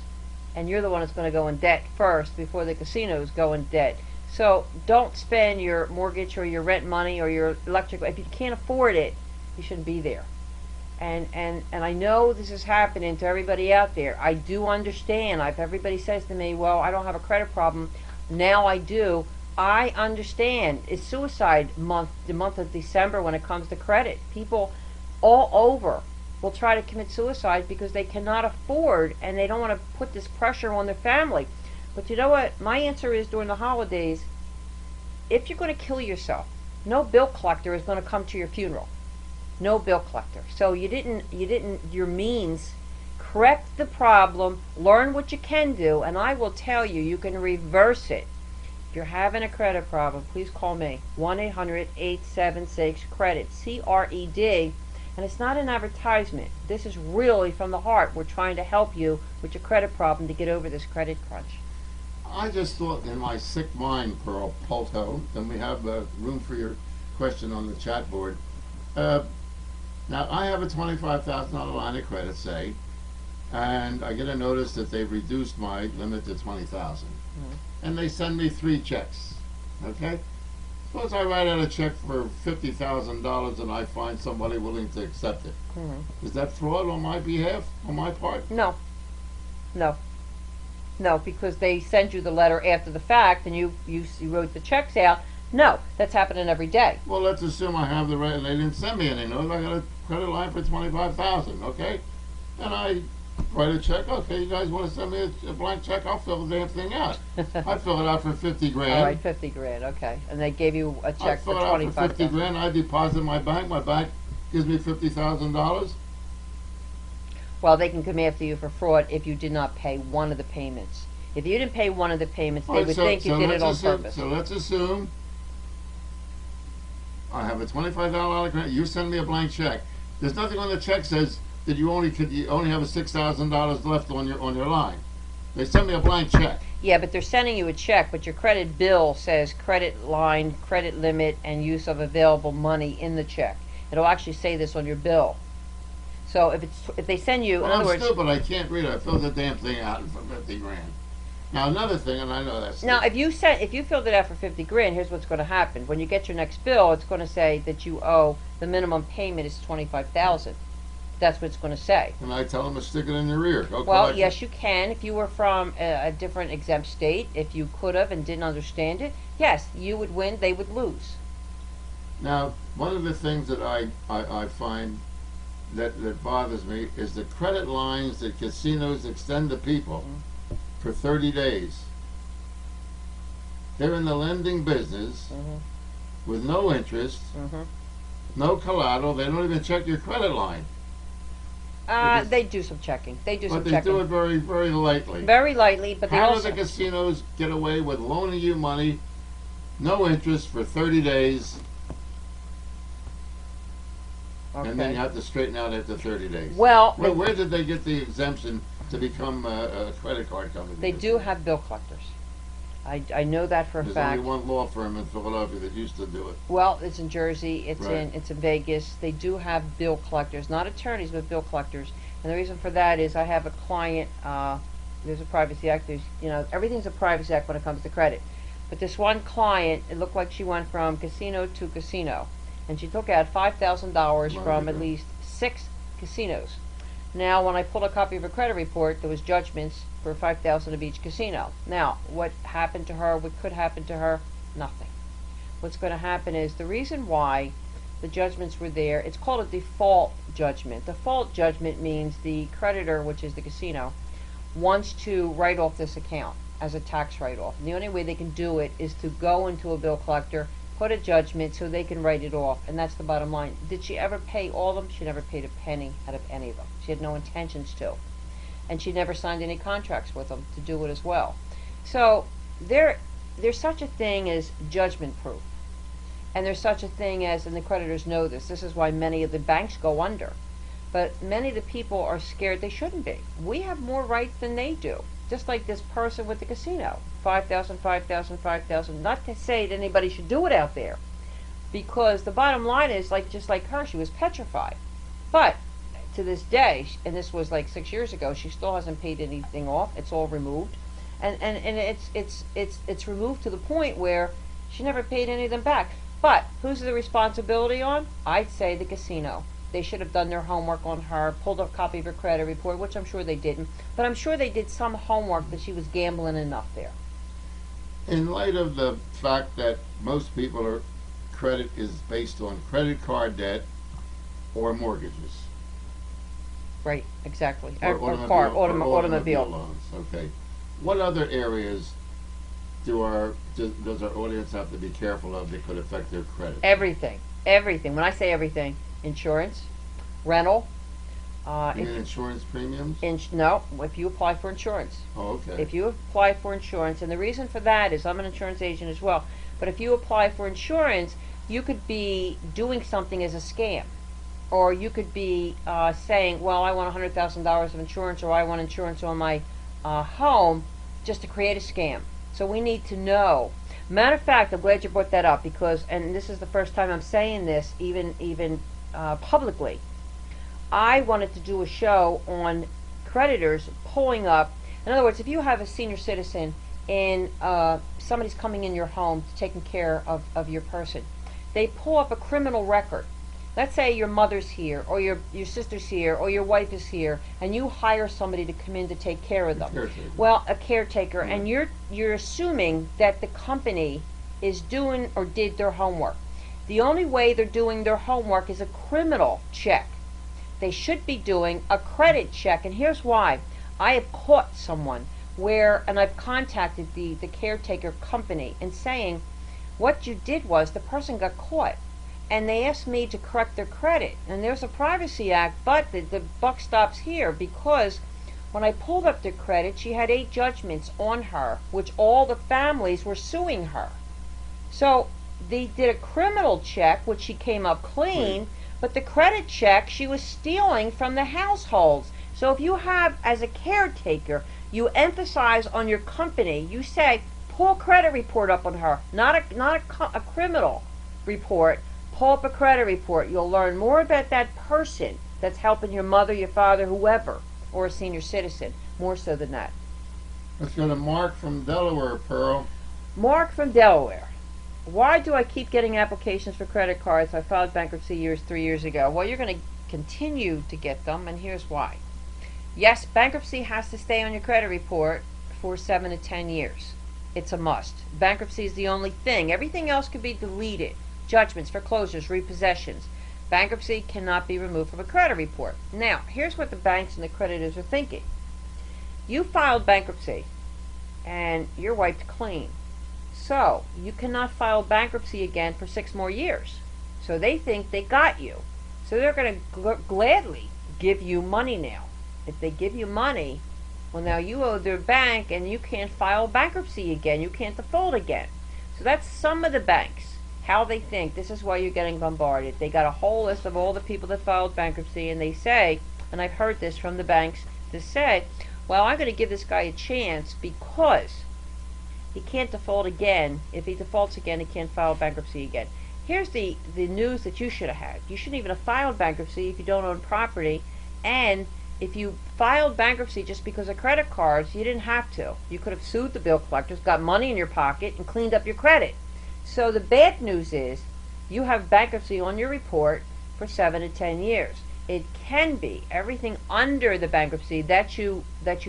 And you're the one that's going to go in debt first before the casinos go in debt. So don't spend your mortgage or your rent money or your electric. If you can't afford it, you shouldn't be there. And I know this is happening to everybody out there. I do understand. Everybody says to me, well, I don't have a credit problem. Now I do. I understand. It's suicide month, the month of December when it comes to credit. People all over will try to commit suicide because they cannot afford and they don't want to put this pressure on their family. But you know what? My answer is during the holidays, if you're going to kill yourself, no bill collector is going to come to your funeral. No bill collector. So your means, correct the problem, learn what you can do, and I will tell you, you can reverse it. If you're having a credit problem, please call me. 1-800-876-CREDIT, C-R-E-D. And it's not an advertisement. This is really from the heart. We're trying to help you with your credit problem to get over this credit crunch. I just thought in my sick mind, Pearl Polto, then we have room for your question on the chat board. Now, I have a $25,000 line of credit, say, and I get a notice that they've reduced my limit to $20,000. And they send me 3 checks, okay? Suppose I write out a check for $50,000 and I find somebody willing to accept it. Is that fraud on my behalf, on my part? No. No, because they send you the letter after the fact and you wrote the checks out. No, that's happening every day. Well, let's assume I have the right, and they didn't send me any notice. I got a credit line for $25,000, okay? And I write a check. Okay, you guys want to send me a blank check? I'll fill the damn thing out. I fill it out for $50,000. All right, $50,000. Okay, and they gave you a check for $25,000. I fill it out for $50,000. I deposit in my bank. My bank gives me $50,000. Well, they can come after you for fraud if you did not pay one of the payments. If you didn't pay one of the payments, they would think you did it on purpose. So let's assume I have a $25 credit. You send me a blank check. There's nothing on the check says that you only have a $6,000 left on your line. They send me a blank check. Yeah, but they're sending you a check, but your credit bill says credit line, credit limit, and use of available money in the check. It'll actually say this on your bill. So if they send you, well, in other words, stupid. I can't read it. I filled the damn thing out for $50,000. Now another thing, and I know that's now if you filled it out for $50,000, here's what's going to happen. When you get your next bill, it's going to say that you owe the minimum payment is $25,000. That's what it's going to say. And I tell them to stick it in their ear. Well, yes, you can. If you were from a different exempt state, if you could have and didn't understand it, yes, you would win. They would lose. Now, one of the things that I find that bothers me is the credit lines that casinos extend to people. for 30 days. They're in the lending business with no interest, no collateral. They don't even check your credit line. They do some checking. They do some But they checking. do it very, very lightly. Very lightly, but they How do also... the casinos get away with loaning you money, no interest for 30 days, and then you have to straighten out after 30 days? Well, where did they get the exemption to become a credit card company? They do have bill collectors. I know that for a There's fact. only one law firm in Philadelphia that used to do it. Well, it's in Jersey. It's Right. it's in Vegas. They do have bill collectors, not attorneys, but bill collectors. And the reason for that is I have a client. There's a Privacy Act. Everything's a Privacy Act when it comes to credit. But this one client, it looked like she went from casino to casino, and she took out $5,000 from at least 6 casinos. Now, when I pulled a copy of her credit report, there was judgments for $5,000 of each casino. Now, what happened to her? What could happen to her? Nothing. What's going to happen is the reason why the judgments were there. It's called a default judgment. Default judgment means the creditor, which is the casino, wants to write off this account as a tax write-off. And the only way they can do it is to go into a bill collector, put a judgment so they can write it off, and that's the bottom line. Did she ever pay all of them? She never paid a penny out of any of them. She had no intentions to. And she never signed any contracts with them to do it as well. So there's such a thing as judgment proof. And there's such a thing as, and the creditors know this is why many of the banks go under. But many of the people are scared. They shouldn't be. We have more rights than they do. Just like this person with the casino. 5,000, 5,000, 5,000. Not to say that anybody should do it out there. Because the bottom line is, just like her, she was petrified. But to this day, and this was like 6 years ago, she still hasn't paid anything off. It's all removed. And it's removed to the point where she never paid any of them back. But who's the responsibility on? I'd say the casino. They should have done their homework on her, pulled a copy of her credit report, which I'm sure they didn't. But I'm sure they did some homework that she was gambling enough there. In light of the fact that most people credit is based on credit card debt or mortgages. Right, exactly. Or automobile loans. Okay. What other areas does our audience have to be careful of that could affect their credit? Everything. When I say everything, insurance, rental. You mean insurance premiums? No, if you apply for insurance. Oh, okay. If you apply for insurance, and the reason for that is I'm an insurance agent as well, but if you apply for insurance, you could be doing something as a scam. Or you could be saying, well, I want $100,000 of insurance, or I want insurance on my home, just to create a scam. So we need to know. Matter of fact, I'm glad you brought that up because, and this is the first time I'm saying this, even publicly. I wanted to do a show on creditors pulling up. In other words, if you have a senior citizen and somebody's coming in your home taking care of your person, they pull up a criminal record. Let's say your mother's here, or your sister's here, or your wife is here, and you hire somebody to come in to take care of them. Well, a caretaker, and you're assuming that the company is doing or did their homework. The only way they're doing their homework is a criminal check. They should be doing a credit check, and here's why. I have caught someone and I've contacted the caretaker company and saying, what you did was the person got caught. And they asked me to correct their credit. And there's a Privacy Act, but the buck stops here because when I pulled up their credit, she had 8 judgments on her, which all the families were suing her. So they did a criminal check, which she came up clean, but the credit check, she was stealing from the households. So if you have, as a caretaker, you emphasize on your company, you say, pull a credit report up on her, not a criminal report. Pull up a credit report. You'll learn more about that person that's helping your mother, your father, whoever, or a senior citizen, more so than that. Let's go to Mark from Delaware, Pearl. Mark from Delaware. Why do I keep getting applications for credit cards? I filed bankruptcy 3 years ago. Well, you're going to continue to get them, and here's why. Yes, bankruptcy has to stay on your credit report for 7 to 10 years. It's a must. Bankruptcy is the only thing. Everything else can be deleted. Judgments, foreclosures, repossessions. Bankruptcy cannot be removed from a credit report. Now, here's what the banks and the creditors are thinking. You filed bankruptcy. and you're wiped clean. So you cannot file bankruptcy again for 6 more years. So they think they got you. So they're going to gladly give you money now. If they give you money, well, now you owe their bank and you can't file bankruptcy again. You can't default again. So that's some of the banks, how they think. This is why you're getting bombarded. They got a whole list of all the people that filed bankruptcy, and they say, and I've heard this from the banks, to say, well, I'm going to give this guy a chance because he can't default again. If he defaults again, he can't file bankruptcy again. Here's the news that you should have had. You shouldn't even have filed bankruptcy if you don't own property, and if you filed bankruptcy just because of credit cards, you didn't have to. You could have sued the bill collectors, got money in your pocket, and cleaned up your credit. So the bad news is you have bankruptcy on your report for 7 to 10 years. It can be everything under the bankruptcy that you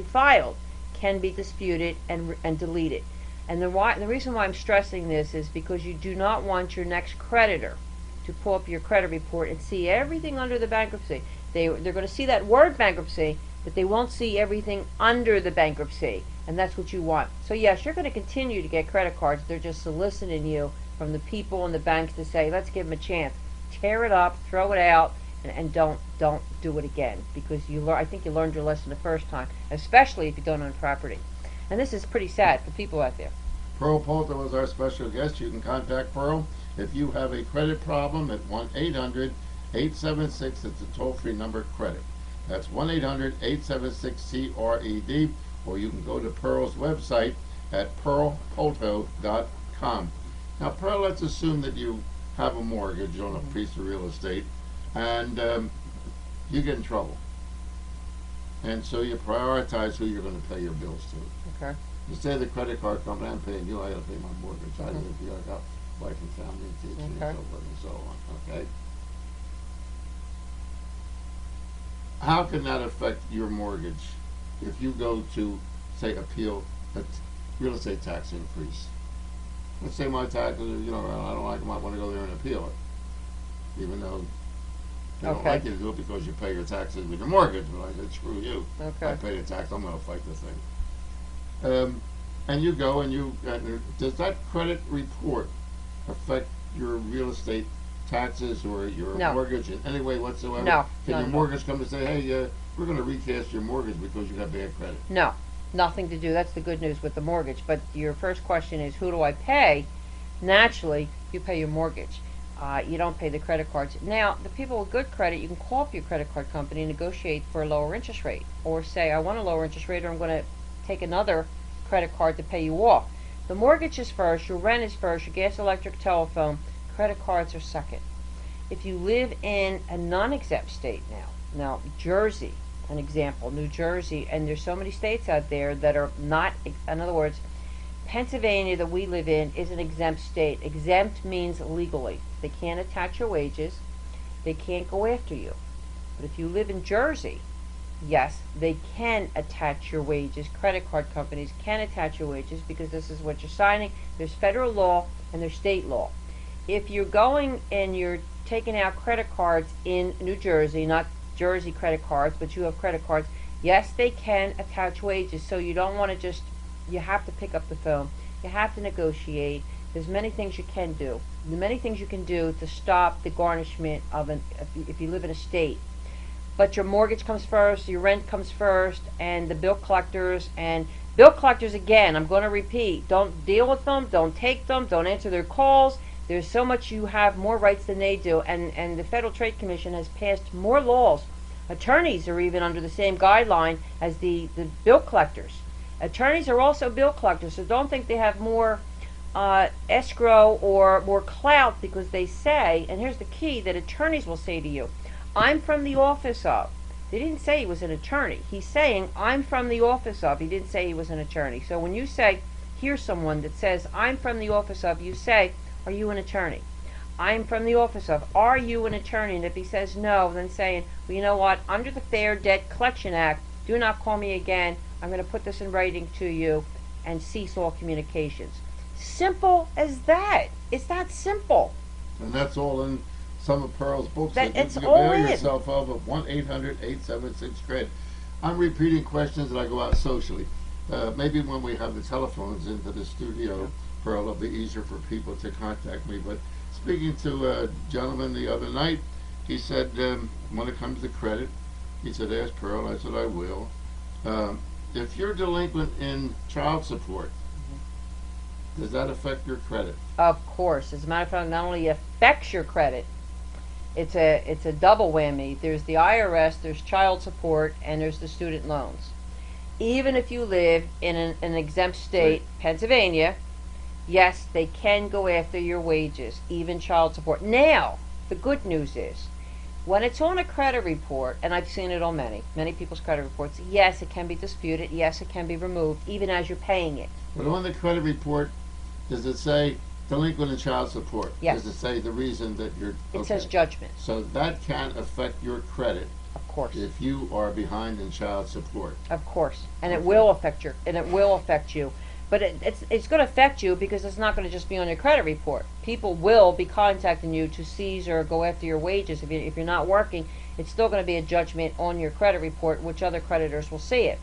filed can be disputed and deleted. And the reason why I'm stressing this is because you do not want your next creditor to pull up your credit report and see everything under the bankruptcy. They're going to see that word bankruptcy, but they won't see everything under the bankruptcy, and that's what you want. So yes, you're going to continue to get credit cards. They're just soliciting you from the people and the banks to say, let's give them a chance. Tear it up, throw it out, and don't do it again, because I think you learned your lesson the first time, especially if you don't own property. And this is pretty sad for people out there. Pearl Polto is our special guest. You can contact Pearl if you have a credit problem at 1-800-876, it's a toll-free number, credit. That's 1-800-876-CRED, or you can go to Pearl's website at pearlpolto.com. Now, Pearl, let's assume that you have a mortgage on a piece of real estate, and you get in trouble. And so you prioritize who you're going to pay your bills to. Okay. You say the credit card company, I'm paying you, I got to pay my mortgage. I live here, I got wife and family and kids and so forth and so on. Okay. How can that affect your mortgage if you go to, say, appeal a real estate tax increase? Let's say my taxes are, I don't like them, I want to go there and appeal it. Even though they don't like you to do it because you pay your taxes with your mortgage, but I said, screw you. Okay. I pay the tax, I'm going to fight the thing. And you go and does that credit report affect your real estate taxes or your mortgage in any way whatsoever? No. Can your mortgage come and say, hey, we're going to recast your mortgage because you got bad credit? No, nothing to do. That's the good news with the mortgage. But your first question is, who do I pay? Naturally, you pay your mortgage. You don't pay the credit cards. Now, the people with good credit, you can call up your credit card company and negotiate for a lower interest rate. Or say, I want a lower interest rate, or I'm going to take another credit card to pay you off. The mortgage is first, your rent is first, your gas, electric, telephone. Credit cards are second. If you live in a non-exempt state now Jersey, an example, New Jersey, and there's so many states out there that are not, in other words, Pennsylvania that we live in is an exempt state. Exempt means legally. They can't attach your wages. They can't go after you. But if you live in Jersey, yes, they can attach your wages. Credit card companies can attach your wages because this is what you're signing. There's federal law and there's state law. If you're going and you're taking out credit cards in New Jersey, not Jersey credit cards, but you have credit cards, yes, they can attach wages. So you don't want to just, you have to pick up the phone. You have to negotiate. There's many things you can do. The many things you can do to stop the garnishment of if you live in a state. But your mortgage comes first, your rent comes first, and the bill collectors. And bill collectors, again, I'm going to repeat, don't deal with them, don't take them, don't answer their calls. There's so much, you have more rights than they do. And the Federal Trade Commission has passed more laws. Attorneys are even under the same guideline as the bill collectors. Attorneys are also bill collectors, so don't think they have more escrow or more clout because they say, and here's the key, that attorneys will say to you, I'm from the office of. They didn't say he was an attorney. He's saying, I'm from the office of. He didn't say he was an attorney. So when you say, here's someone that says, I'm from the office of, you say, are you an attorney? I'm from the office of. Are you an attorney? And if he says no, then saying, well, you know what? Under the Fair Debt Collection Act, do not call me again. I'm going to put this in writing to you and cease all communications. Simple as that. It's that simple. And that's all in some of Pearl's books that you can avail yourself of 1-800-876-CRED. I'm repeating questions that I go out socially. Maybe when we have the telephones into the studio, Pearl, it'll be easier for people to contact me. But speaking to a gentleman the other night, he said, when it comes to credit, he said, ask Pearl. I said, I will. If you're delinquent in child support, does that affect your credit? Of course. As a matter of fact, not only affects your credit, it's a double whammy. There's the IRS, there's child support, and there's the student loans. Even if you live in an exempt state, Right. Pennsylvania, yes, they can go after your wages, even child support. Now, the good news is, when it's on a credit report, and I've seen it on many people's credit reports, yes, it can be disputed, yes, it can be removed, even as you're paying it. But on the credit report, does it say delinquent in child support? Yes. Does it say the reason that you're... It okay. says judgment, So that can affect your credit of course. if you are behind in child support. Of course, and it Okay. will affect you. But it's going to affect you because it's not going to just be on your credit report. People will be contacting you to seize or go after your wages. If you're not working, it's still going to be a judgment on your credit report, which other creditors will see it.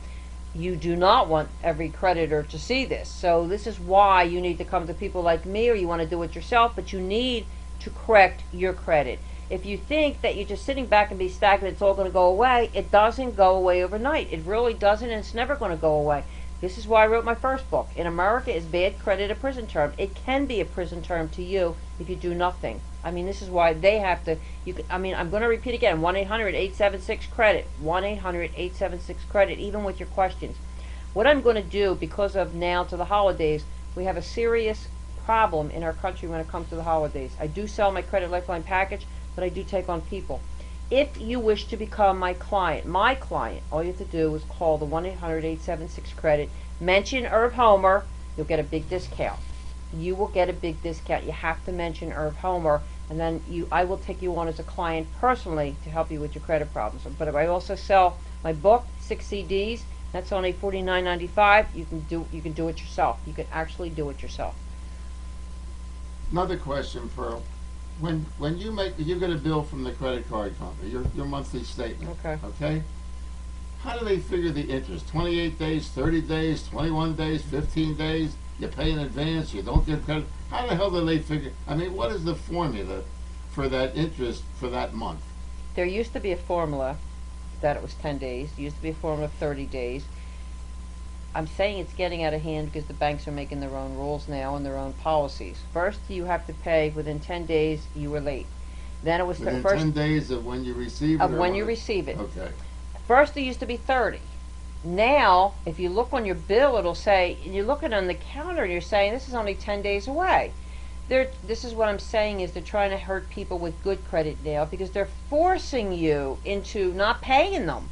You do not want every creditor to see this. So this is why you need to come to people like me, or you want to do it yourself, but you need to correct your credit. If you think that you're just sitting back and be stagnant, it's all going to go away, it doesn't go away overnight. It really doesn't, and it's never going to go away. This is why I wrote my first book. In America, is bad credit a prison term? It can be a prison term to you if you do nothing. I mean, this is why they have to. I'm going to repeat again: 1-800-876-CREDIT. 1-800-876-CREDIT. Even with your questions. What I'm going to do, because of now to the holidays, we have a serious problem in our country when it comes to the holidays. I do sell my Credit Lifeline package, but I do take on people. If you wish to become my client, all you have to do is call the 1-800-876-CREDIT, mention Irv Homer, you'll get a big discount. You will get a big discount. You have to mention Irv Homer, and then I will take you on as a client personally to help you with your credit problems. But I also sell my book, 6 CDs. That's only $49.95. You can do it yourself. You can actually do it yourself. Another question, Pearl. When you get a bill from the credit card company, your monthly statement. Okay. How do they figure the interest? 28 days, 30 days, 21 days, 15 days? You pay in advance. You don't get credit. How the hell do they figure? I mean, what is the formula for that interest for that month? There used to be a formula that it was 10 days. There used to be a formula of 30 days. I'm saying it's getting out of hand because the banks are making their own rules now and their own policies. First, you have to pay within 10 days you were late. Then it was within 10 days of when you receive it? Of when you receive it. Okay. First, it used to be 30. Now, if you look on your bill, it'll say, and you're looking on the counter and you're saying, this is only 10 days away. This is what I'm saying is they're trying to hurt people with good credit now because they're forcing you into not paying them.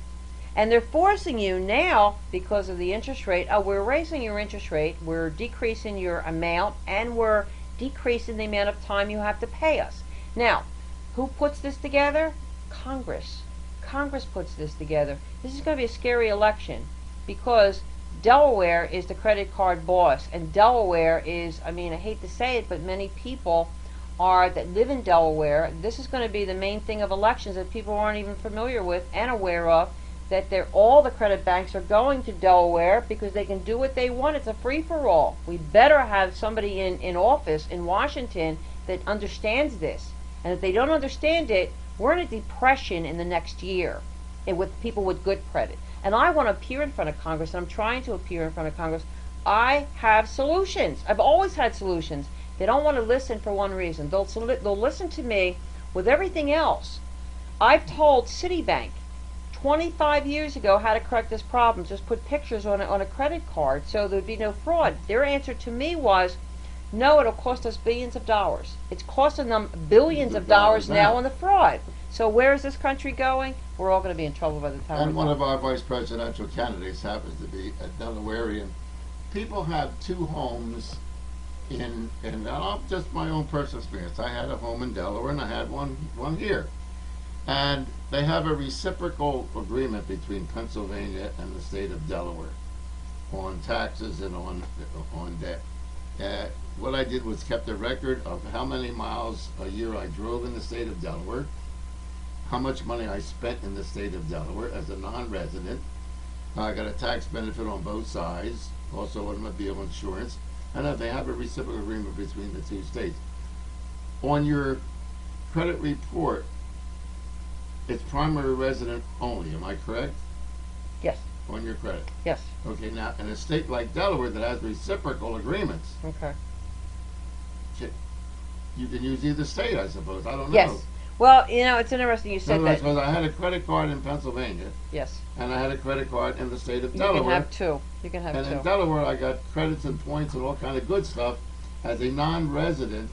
And they're forcing you now because of the interest rate. Oh, we're raising your interest rate, we're decreasing your amount, and we're decreasing the amount of time you have to pay us. Now, who puts this together? Congress. Congress puts this together. This is going to be a scary election because Delaware is the credit card boss, and Delaware is, I mean, I hate to say it, but many people that live in Delaware, this is going to be the main thing of elections that people aren't even familiar with and aware of, that all the credit banks are going to Delaware because they can do what they want. It's a free-for-all. We better have somebody in office in Washington that understands this. And if they don't understand it, we're in a depression in the next year with people with good credit. And I want to appear in front of Congress, and I'm trying to appear in front of Congress. I have solutions. I've always had solutions. They don't want to listen for one reason. They'll listen to me with everything else. I've told Citibank 25 years ago how to correct this problem. Just put pictures on a credit card so there'd be no fraud. Their answer to me was, no, it'll cost us billions of dollars. It's costing them billions of dollars now on the fraud. So where is this country going? We're all going to be in trouble by the time. And one of our vice presidential candidates happens to be a Delawarean. People have two homes in just my own personal experience. I had a home in Delaware and I had one here. And they have a reciprocal agreement between Pennsylvania and the state of Delaware on taxes and on debt. What I did was kept a record of how many miles a year I drove in the state of Delaware, how much money I spent in the state of Delaware as a non-resident, I got a tax benefit on both sides, also automobile insurance, and they have a reciprocal agreement between the two states. On your credit report, it's primary resident only, am I correct? Yes. On your credit. Yes. Okay, now in a state like Delaware that has reciprocal agreements, Okay. you can use either state, I suppose. I don't know. Yes. Well, it's interesting you said that. Because I had a credit card in Pennsylvania, Yes. and I had a credit card in the state of You Delaware. can have two. You can have And two. in Delaware, I got credits and points and all kind of good stuff as a non-resident.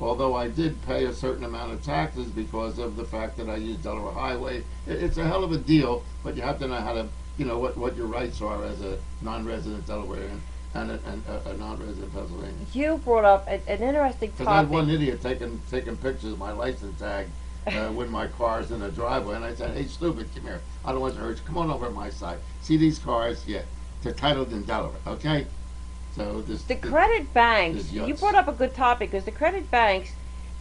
Although I did pay a certain amount of taxes because of the fact that I used Delaware Highway. It's a hell of a deal, but you have to know how to, what your rights are as a non-resident Delawarean and a non-resident Pennsylvania. You brought up an interesting Because I had topic. one idiot taking pictures of my license tag when my car's in the driveway, and I said, "Hey, stupid, come here. I don't want to hurt you. Come on over to my side. See these cars? Yeah, they're titled in Delaware, okay?" So The credit banks, this you yucks. brought up a good topic because the credit banks,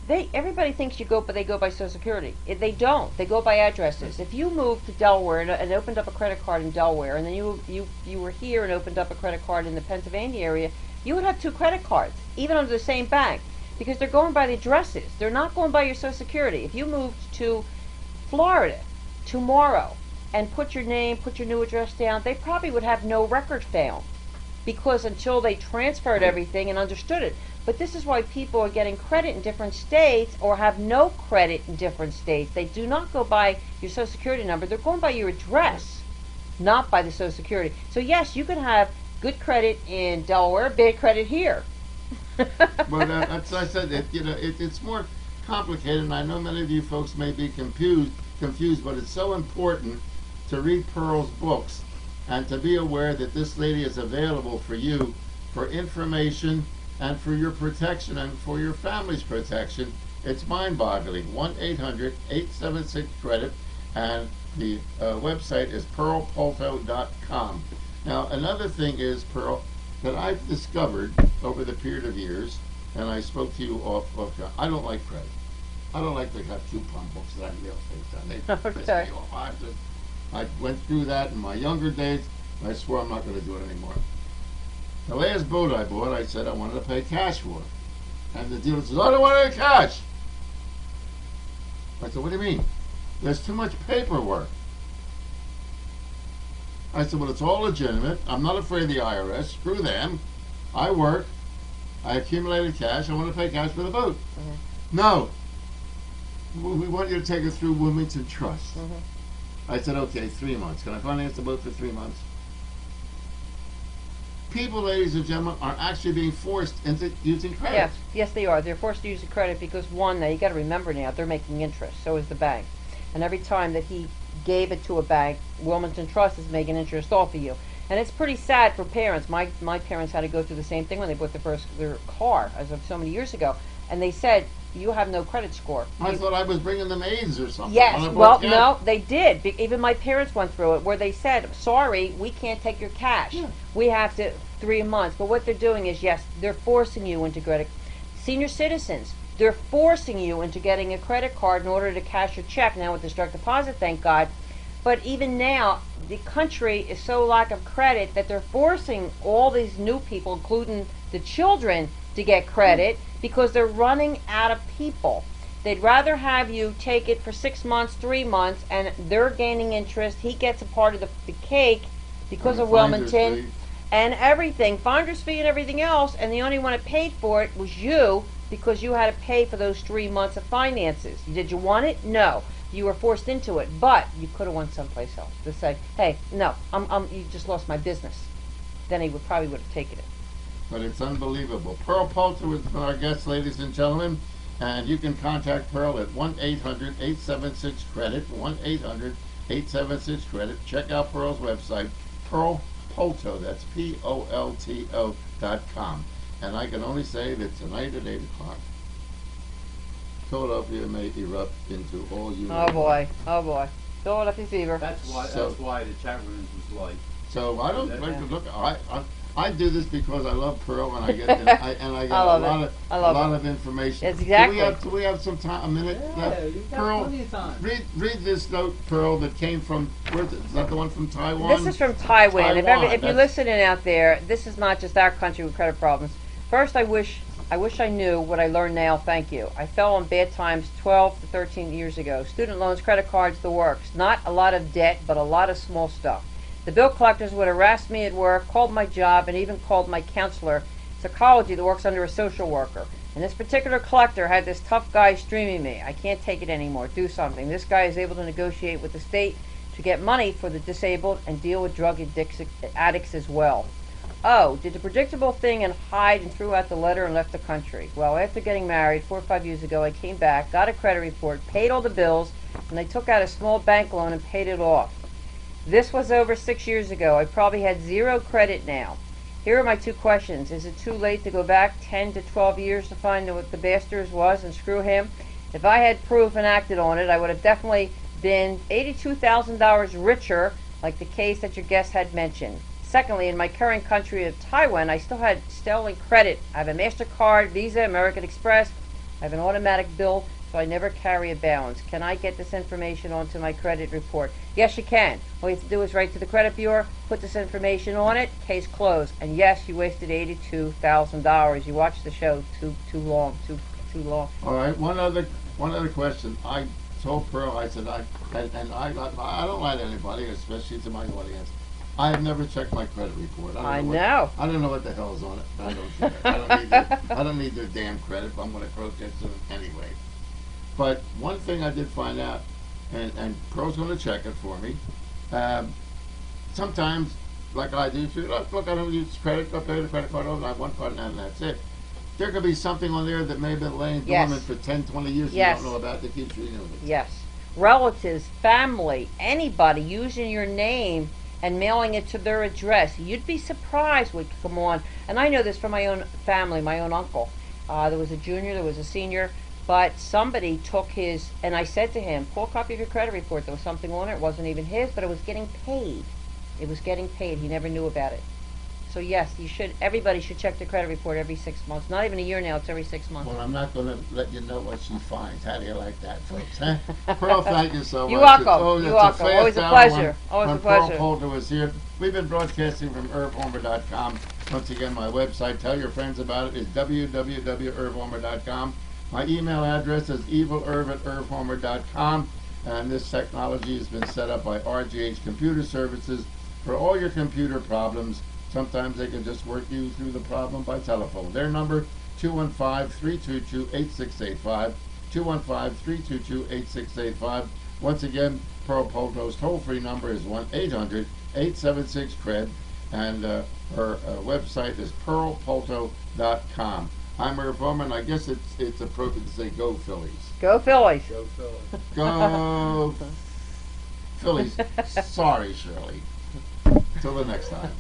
everybody thinks they go by Social Security. They don't. They go by addresses. If you moved to Delaware and opened up a credit card in Delaware, and then you were here and opened up a credit card in the Pennsylvania area, you would have two credit cards, even under the same bank, because they're going by the addresses. They're not going by your Social Security. If you moved to Florida tomorrow and put your name, put your new address down, they probably would have no record found, because until they transferred everything and understood it. But this is why people are getting credit in different states or have no credit in different states. They do not go by your Social Security number. They're going by your address, not by the Social Security. So yes, you can have good credit in Delaware, bad credit here. But that's I said it's more complicated, and I know many of you folks may be confused, but it's so important to read Pearl's books and to be aware that this lady is available for you for information and for your protection and for your family's protection. It's mind-boggling. 1-800-876-CREDIT, and the website is pearlpolto.com. Now, another thing is, Pearl, that I've discovered over the period of years, and I spoke to you off I don't like credit. I don't like to have coupon books that I mail things on. They piss me off. I went through that in my younger days, and I swore I'm not going to do it anymore. The last boat I bought, I said I wanted to pay cash for it. And the dealer says, "I don't want any cash." I said, "What do you mean?" "There's too much paperwork." I said, "Well, it's all legitimate. I'm not afraid of the IRS. Screw them. I work. I accumulated cash. I want to pay cash for the boat." "No. We want you to take it through Wilmington Trust." I said, "Okay, 3 months. Can I finance the boat for 3 months?" People, ladies and gentlemen, are actually being forced into using credit. Yes, they are. They're forced to use the credit because, one, now you got to remember now, they're making interest. So is the bank. And every time that he gave it to a bank, Wilmington Trust is making interest off of you. And it's pretty sad for parents. My parents had to go through the same thing when they bought their car, as of so many years ago. And they said, "You have no credit score." I thought I was bringing them AIDS or something. Yes, well, no, they did. Even my parents went through it, where they said, "Sorry, we can't take your cash. Yeah. We have to 3 months." But what they're doing is, yes, they're forcing you into credit. Senior citizens, they're forcing you into getting a credit card in order to cash your check. Now with this direct deposit, thank God. But even now, the country is so lack of credit that they're forcing all these new people, including the children, to get credit because they're running out of people. They'd rather have you take it for 6 months, 3 months, and they're gaining interest. He gets a part of the cake because of Wilmington and everything, finder's fee and everything else, and the only one that paid for it was you because you had to pay for those 3 months of finances. Did you want it? No. You were forced into it, but you could have went someplace else to say, "Hey, no, you just lost my business." Then he probably would have taken it. But it's unbelievable. Pearl Polto is our guest, ladies and gentlemen, and you can contact Pearl at 1-800-876-CREDIT, 1-800-876-CREDIT. Check out Pearl's website, Pearl Polto, that's POLTO.com. And I can only say that tonight at 8 o'clock, Philadelphia may erupt into all you. Oh boy. Philadelphia fever. That's why the chat rooms was like. So I don't like to look. I do this because I love Pearl, and I get and I get a lot of information. It's exactly. Do we have some time? A minute left? You got Pearl, plenty of time. read this note, Pearl, that came from. Where's it? Is that the one from Taiwan? This is from Taiwan. Taiwan, If you're listening out there, this is not just our country with credit problems. First, I wish I knew what I learned now. Thank you. I fell on bad times 12 to 13 years ago. Student loans, credit cards, the works. Not a lot of debt, but a lot of small stuff. The bill collectors would harass me at work, called my job, and even called my counselor, psychology, that works under a social worker. And this particular collector had this tough guy streaming me. I can't take it anymore. Do something. This guy is able to negotiate with the state to get money for the disabled and deal with drug addicts as well. Oh, did the predictable thing and hide and threw out the letter and left the country. Well, after getting married 4 or 5 years ago, I came back, got a credit report, paid all the bills, and I took out a small bank loan and paid it off. This was over 6 years ago. I probably had zero credit now. Here are my 2 questions. Is it too late to go back 10 to 12 years to find what the bastard was and screw him? If I had proof and acted on it, I would have definitely been $82,000 richer, like the case that your guest had mentioned. Secondly, in my current country of Taiwan, I still had sterling credit. I have a MasterCard, Visa, American Express. I have an automatic bill, so I never carry a balance. Can I get this information onto my credit report? Yes, you can. All you have to do is write to the credit bureau, put this information on it, case closed. And yes, you wasted $82,000. You watched the show too long. All right. One other question. I told Pearl, I said, I don't lie to anybody, especially to my audience. I have never checked my credit report. I know. I don't know what the hell is on it. I don't care. I don't need their damn credit. I'm going to protest them anyway. But one thing I did find out, and Pearl's going to check it for me. Sometimes, like I do, if you look, I don't use credit. I pay the credit card over. I have one card and that's it. There could be something on there that may have been laying dormant for 10, 20 years you don't know about that keeps renewing it. Yes. Relatives, family, anybody using your name and mailing it to their address. You'd be surprised what could come on. And I know this from my own family, my own uncle. There was a junior, there was a senior, but somebody took his, and I said to him, pull a copy of your credit report. There was something on it. It wasn't even his, but it was getting paid. It was getting paid. He never knew about it. So yes, everybody should check their credit report every 6 months. Not even a year now, it's every 6 months. Well, I'm not going to let you know what she finds. How do you like that, folks? Huh? Pearl, thank you so much. You're welcome. You're welcome. Always a pleasure. Always a pleasure. Pearl Polto is here. We've been broadcasting from IrvHomer.com. Once again, my website, tell your friends about it, is www.IrvHomer.com. My email address is evilirv@IrvHomer.com. And this technology has been set up by RGH Computer Services for all your computer problems. Sometimes they can just work you through the problem by telephone. Their number, 215-322-8685, 215-322-8685. Once again, Pearl Polto's toll-free number is 1-800-876-CRED, and her website is pearlpolto.com. I'm Irv Homer, and I guess it's appropriate to say go Phillies. Go Phillies. Go Phillies. Go Phillies. Sorry, Shirley. Till the next time.